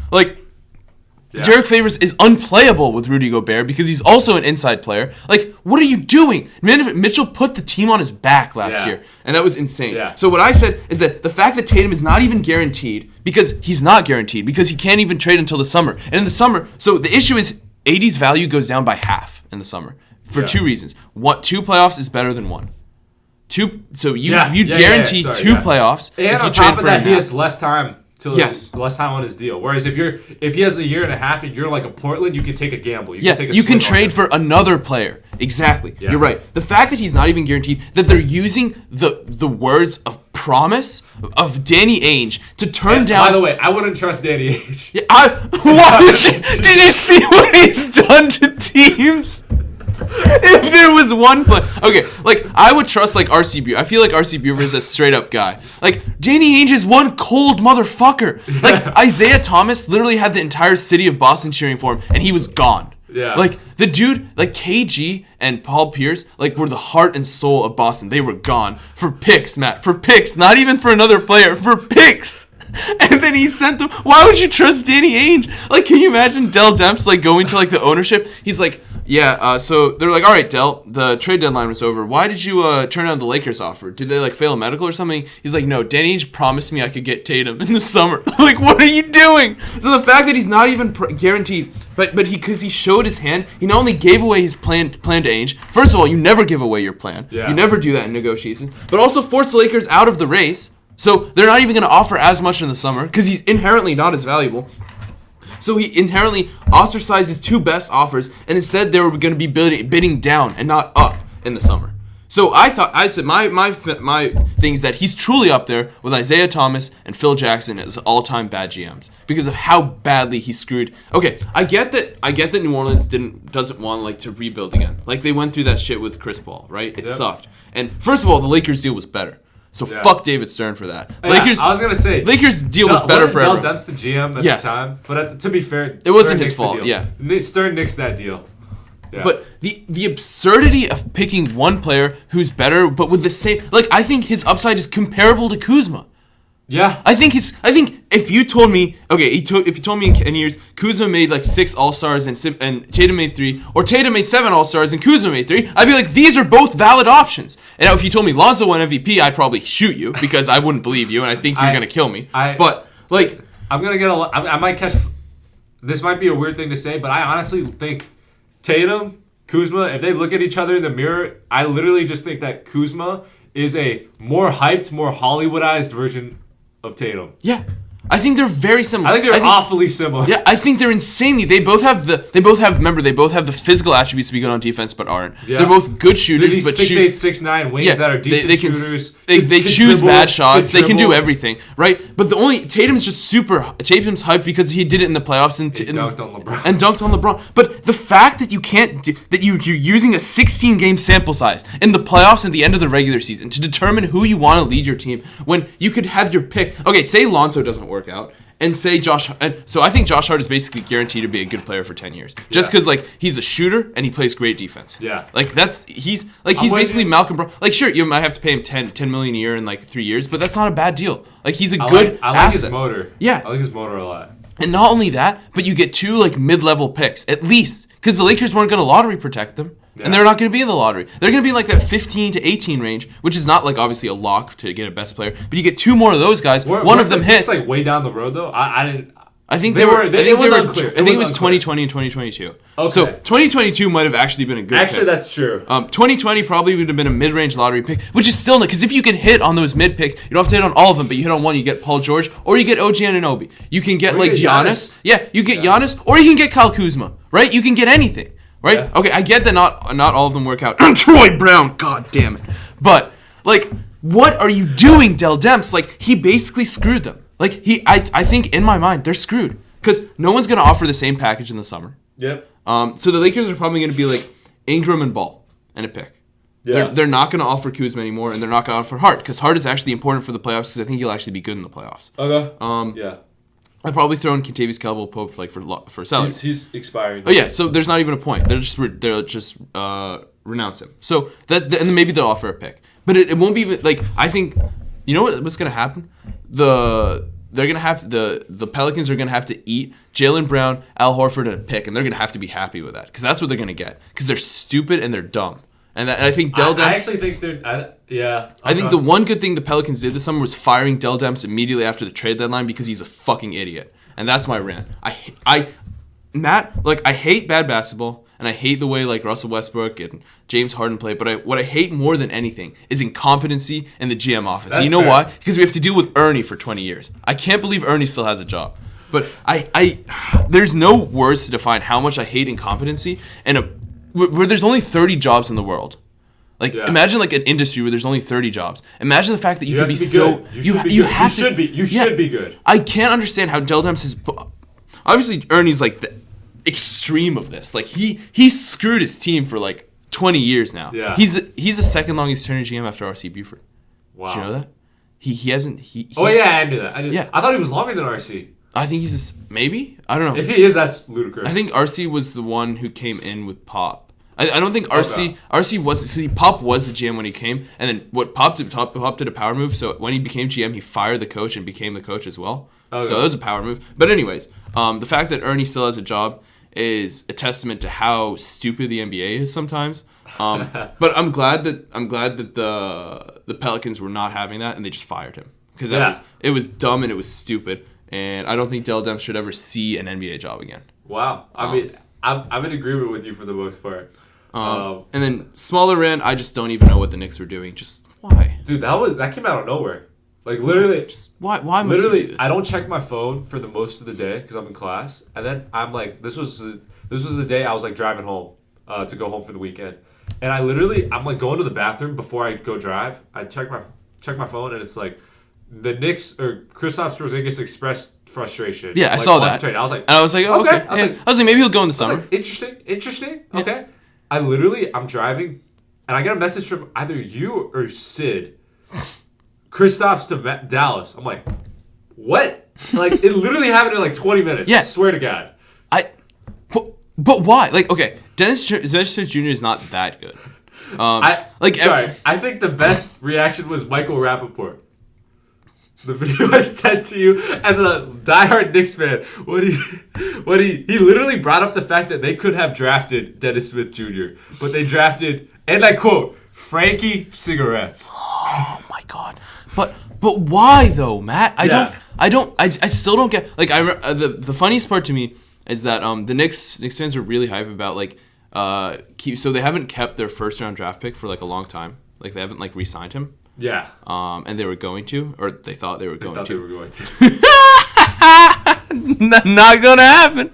Yeah. Derek Favors is unplayable with Rudy Gobert because he's also an inside player. What are you doing? Mitchell put the team on his back last year, and that was insane. Yeah. So what I said is that the fact that Tatum is not even guaranteed, because he's not guaranteed, because he can't even trade until the summer. And in the summer, so the issue is AD's value goes down by half in the summer for two reasons. 2 playoffs is better than 1. You guarantee 2 playoffs. And if you on trade top of for that, he has less time. Less time on his deal. Whereas if he has a year and a half and you're like a Portland, you can take a gamble. You can trade for another player. Exactly. Yeah. You're right. The fact that he's not even guaranteed, that they're using the words of promise of Danny Ainge to turn down. By the way, I wouldn't trust Danny Ainge. Did you see what he's done to teams? If there was one play, I would trust RC Buer. I feel like RC Buer is a straight up guy. Danny Ainge is one cold motherfucker. Isaiah Thomas literally had the entire city of Boston cheering for him, and he was gone. Yeah. The dude, KG and Paul Pierce, were the heart and soul of Boston. They were gone for picks, Matt. For picks, not even for another player. For picks. And then he sent them. Why would you trust Danny Ainge? Can you imagine Dell Demps going to the ownership? He's so they're all right, Dell, the trade deadline was over. Why did you turn down the Lakers offer? Did they fail a medical or something? He's no, Danny Ainge promised me I could get Tatum in the summer. What are you doing? So the fact that he's not even guaranteed, but because he showed his hand, he not only gave away his plan to Ainge. First of all, you never give away your plan. Yeah. You never do that in negotiations. But also forced the Lakers out of the race. So they're not even going to offer as much in the summer because he's inherently not as valuable. So he inherently ostracized his 2 best offers and instead they were going to be bidding down and not up in the summer. So I said my thing is that he's truly up there with Isaiah Thomas and Phil Jackson as all-time bad GMs because of how badly he screwed. Okay, I get that New Orleans doesn't want to rebuild again. They went through that shit with Chris Paul, right? It sucked. And first of all, the Lakers deal was better. So fuck David Stern for that. Yeah, I was gonna say Lakers deal was better for everyone. Dell Demps the GM at the time, but to be fair, it wasn't his fault. Yeah, Stern nixed that deal. Yeah. But the absurdity of picking one player who's better, but with the same I think his upside is comparable to Kuzma. Yeah, I think if you told me if you told me in 10 years Kuzma made 6 All-Stars and Tatum made 3, or Tatum made 7 All-Stars and Kuzma made 3, I'd be these are both valid options. And now if you told me Lonzo won MVP, I'd probably shoot you because I wouldn't believe you and I think you're gonna kill me. I'm gonna get I might catch. This might be a weird thing to say, but I honestly think Tatum, Kuzma, if they look at each other in the mirror, I literally just think that Kuzma is a more hyped, more Hollywoodized version of Tatum. Yeah. I think they're very similar. I think they're awfully similar. Yeah, I think they're insanely. They both have the physical attributes to be good on defense, but aren't. Yeah. They're both good shooters, these but 6'8", 6'9" wings that are decent shooters. They choose bad shots. They can do everything, right? But Tatum's just Tatum's hyped because he did it in the playoffs and dunked on LeBron. And dunked on LeBron. But the fact that you can't you're using a 16-game sample size in the playoffs and the end of the regular season to determine who you want to lead your team when you could have your pick. Okay, say Lonzo doesn't work out. And say so I think Josh Hart is basically guaranteed to be a good player for 10 years. Just because he's a shooter and he plays great defense. Yeah. He's basically Malcolm Brogdon. Sure, you might have to pay him $10 million a year in 3 years, but that's not a bad deal. He's a good asset. I like his motor. Yeah. I like his motor a lot. And not only that, but you get 2 like mid-level picks at least, because the Lakers weren't going to lottery protect them, and they're not going to be in the lottery. They're going to be like that 15 to 18 range, which is not like obviously a lock to get a best player, but you get 2 more of those guys. One of them hits. Like way down the road though. I didn't. I think they were. I think it was unclear. 2020 and 2022. Okay. So 2022 might have actually been a good. Actually, pick. That's true. 2020 probably would have been a mid-range lottery pick, which is still not, because if you can hit on those mid picks, you don't have to hit on all of them, but you hit on one, you get Paul George, or you get OG Anunoby. You can get like Giannis. Yeah, you get Giannis, or you can get Kyle Kuzma. Right? You can get anything. Right? Yeah. Okay, I get that not all of them work out. And Troy Brown, god damn it. But like, what are you doing, Dell Demps? Like, he basically screwed them. Like I think in my mind they're screwed. Because no one's going to offer the same package in the summer. Yep. So the Lakers are probably going to be like Ingram and Ball and a pick. Yeah. They're not going to offer Kuzma anymore, and they're not going to offer Hart, because Hart is actually important for the playoffs, because I think he'll actually be good in the playoffs. Okay. Yeah. I'd probably throw in Kentavious Caldwell-Pope for salary. He's expiring. Oh yeah, so there's not even a point. They'll just renounce him. So and then maybe they'll offer a pick, but it won't be even like, I think, you know what's going to happen? They're gonna have the Pelicans are gonna have to eat Jaylen Brown, Al Horford, and a pick, and they're gonna have to be happy with that, because that's what they're gonna get, because they're stupid and they're dumb. And I think Dell Demps. I actually think they're. Yeah. I think the one good thing the Pelicans did this summer was firing Dell Demps immediately after the trade deadline, because he's a fucking idiot, and that's my rant. Matt, like, I hate bad basketball, and I hate the way like Russell Westbrook and James Harden play, but what I hate more than anything is incompetency in the GM office. That's you know fair. why? Because we have to deal with Ernie for 20 years. I can't believe Ernie still has a job. But there's no words to define how much I hate incompetency, and where there's only 30 jobs in the world. Like, imagine like an industry where there's only 30 jobs. Imagine the fact that you could be so good. You should be good. I can't understand how Dell Demps is. Obviously, Ernie's like the extreme of this. Like, he screwed his team for like 20 years now. Yeah. He's the second longest tenured GM after RC Buford. Wow. Did you know that? He hasn't. Oh yeah, I knew that. Yeah. I thought he was longer than RC. I think he's maybe. I don't know. If he is, that's ludicrous. I think RC was the one who came in with Pop. I don't think RC was. See, Pop was the GM when he came, and then what Pop did a power move. So when he became GM, he fired the coach and became the coach as well. Okay. So that was a power move. But anyways, the fact that Ernie still has a job is a testament to how stupid the NBA is sometimes. But I'm glad that the Pelicans were not having that, and they just fired him, because it was dumb and it was stupid, and I don't think Dell Demps should ever see an NBA job again. Wow. I mean, I'm in agreement with you for the most part. And then smaller rant, I just don't even know what the Knicks were doing. Just why? Dude, that came out of nowhere. Like, literally, just why must you do this? I don't check my phone for the most of the day because I'm in class, and then I'm like, this was the day I was like driving home to go home for the weekend, and I'm like going to the bathroom before I go drive. I check my phone, and it's like the Knicks or Kristaps Porzingis expressed frustration. Yeah, I saw that. I was like, oh, okay. I was like, maybe he'll go in the summer. Like, interesting. Yeah. Okay. I'm driving, and I get a message from either you or Sid. Kristaps to Dallas. I'm like, what? Like, it literally happened in like 20 minutes. Yeah. I swear to God. But why? Like, okay, Dennis Smith Jr. is not that good. I think the best reaction was Michael Rappaport. The video I sent to you as a diehard Knicks fan, he literally brought up the fact that they could have drafted Dennis Smith Jr., but they drafted, and I quote, Frankie Cigarettes. Oh my God! But why though, Matt? I still don't get. Like, the funniest part to me is that the Knicks fans are really hype about like so they haven't kept their first round draft pick for like a long time. Like, they haven't like re-signed him. Yeah. And they were going to, or they thought they were going to. Not gonna happen.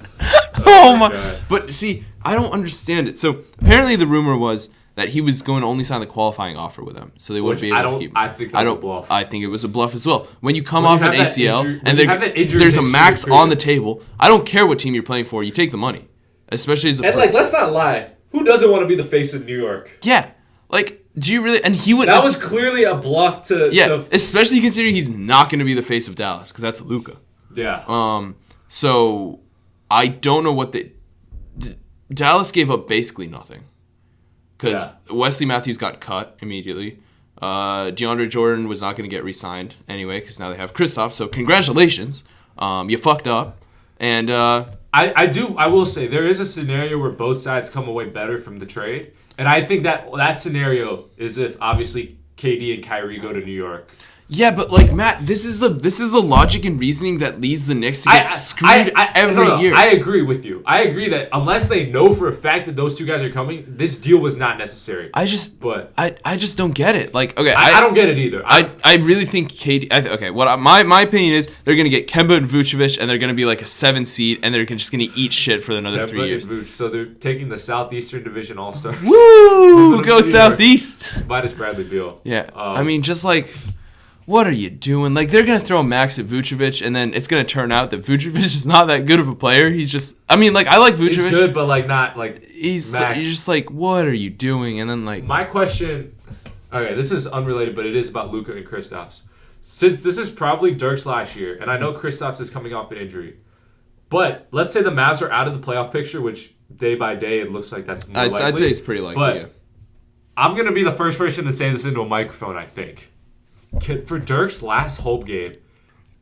Oh my God. But see, I don't understand it. So apparently the rumor was that he was going to only sign the qualifying offer with them, so they wouldn't be able to keep him. I think that's a bluff. I think it was a bluff as well. When you come off an ACL and there's a max on the table, I don't care what team you're playing for. You take the money, especially as like, let's not lie. Who doesn't want to be the face of New York? Yeah, like. Do you really? And he would. That was clearly a bluff to. Yeah, especially considering he's not going to be the face of Dallas, because that's Luka. Yeah. So I don't know what Dallas gave up basically nothing, because Wesley Matthews got cut immediately. DeAndre Jordan was not going to get re-signed anyway, because now they have Kristaps. So congratulations, you fucked up. And I will say there is a scenario where both sides come away better from the trade, and I think that scenario is if obviously KD and Kyrie go to New York. yeah, but like Matt, this is the logic and reasoning that leads the Knicks to get screwed every year. I agree with you. I agree that unless they know for a fact that those two guys are coming, this deal was not necessary. I just don't get it. Like, okay, I don't get it either. I really think KD. Okay, what my opinion is, they're gonna get Kemba and Vucevic, and they're gonna be like a 7 seed, and they're just gonna eat shit for another 3 years. So they're taking the Southeastern Division All Stars. Woo! Go Southeast. Minus Bradley Beal. Yeah, I mean, just like. What are you doing? Like, they're going to throw a max at Vucevic, and then it's going to turn out that Vucevic is not that good of a player. He's just... I mean, like, I like Vucevic. He's good, but, like, not, like, you're just like, what are you doing? And then, like... My question... Okay, this is unrelated, but it is about Luka and Kristaps. Since this is probably Dirk's last year, and I know Kristaps is coming off an injury, but let's say the Mavs are out of the playoff picture, which day by day it looks like that's more likely. I'd say it's pretty likely, but yeah. I'm going to be the first person to say this into a microphone, I think. For Dirk's last home game,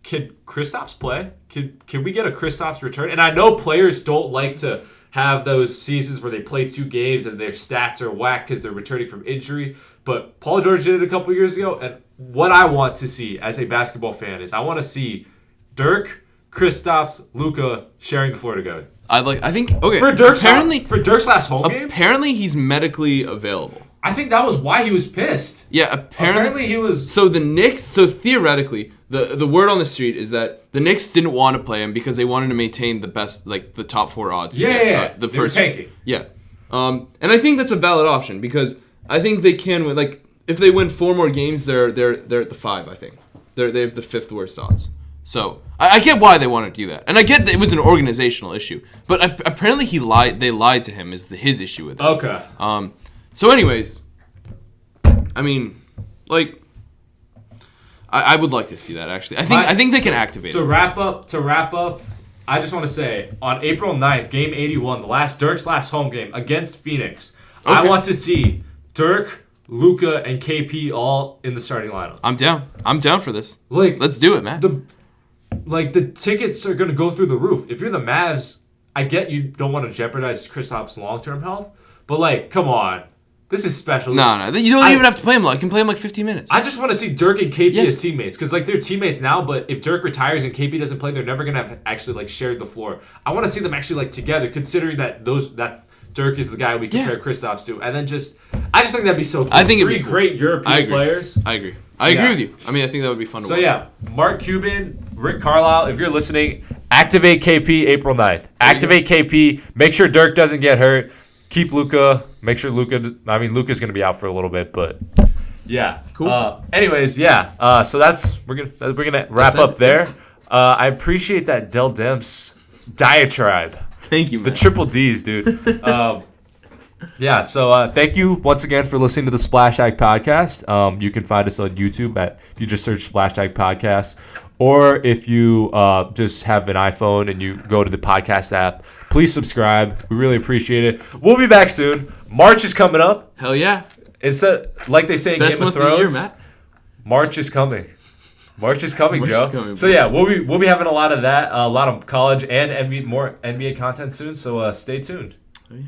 can Kristaps play? Can we get a Kristaps return? And I know players don't like to have those seasons where they play 2 games and their stats are whack because they're returning from injury. But Paul George did it a couple years ago. And what I want to see as a basketball fan is I want to see Dirk, Kristaps, Luka sharing the floor together. For Dirk's last home game? Apparently he's medically available. I think that was why he was pissed. Yeah, apparently he was... So the Knicks... So theoretically, the word on the street is that the Knicks didn't want to play him because they wanted to maintain the best, like, the top 4 odds. Yeah. The they first were tanking. Yeah. And I think that's a valid option because I think they can win. Like, if they win 4 more games, they're at the 5, I think. They have the 5th worst odds. So I get why they want to do that, and I get that it was an organizational issue. But apparently they lied to him is his issue with it. Okay. So anyways, I mean, like, I would like to see that actually. I think they can activate to it. wrap up, I just want to say on April 9th, game 81, Dirk's last home game against Phoenix. Okay. I want to see Dirk, Luka, and KP all in the starting lineup. I'm down for this. Like, let's do it, man. The tickets are going to go through the roof. If you're the Mavs, I get you don't want to jeopardize Kristaps' long-term health, but like, come on. This is special. No. You don't even have to play him. I can play him like 15 minutes. I just want to see Dirk and KP as teammates because like they're teammates now. But if Dirk retires and KP doesn't play, they're never gonna have actually like shared the floor. I want to see them actually like together, considering that that's Dirk is the guy we compare Kristaps to, and then I just think that'd be so cool. I think 3 great European players. I agree. I agree with you. I mean, I think that would be fun to watch. So yeah, Mark Cuban, Rick Carlisle, if you're listening, activate KP April 9th. Activate KP. Make sure Dirk doesn't get hurt. Keep Luka. Make sure Luka's going to be out for a little bit, but yeah. Cool. Anyways, yeah. So we're gonna wrap up there. I appreciate that Del Demps diatribe. Thank you, man. The triple D's, dude. Yeah. So thank you once again for listening to the SplashTag Podcast. You can find us on YouTube if you just search SplashTag Podcast, or if you just have an iPhone and you go to the podcast app. Please subscribe. We really appreciate it. We'll be back soon. March is coming up. Hell yeah. Instead, like they say in Best Game of month of the Thrones, year, Matt. March is coming. March is coming, Joe. Coming, so yeah, we'll be having a lot of that, a lot of college and more NBA content soon. So stay tuned. Oh, yeah.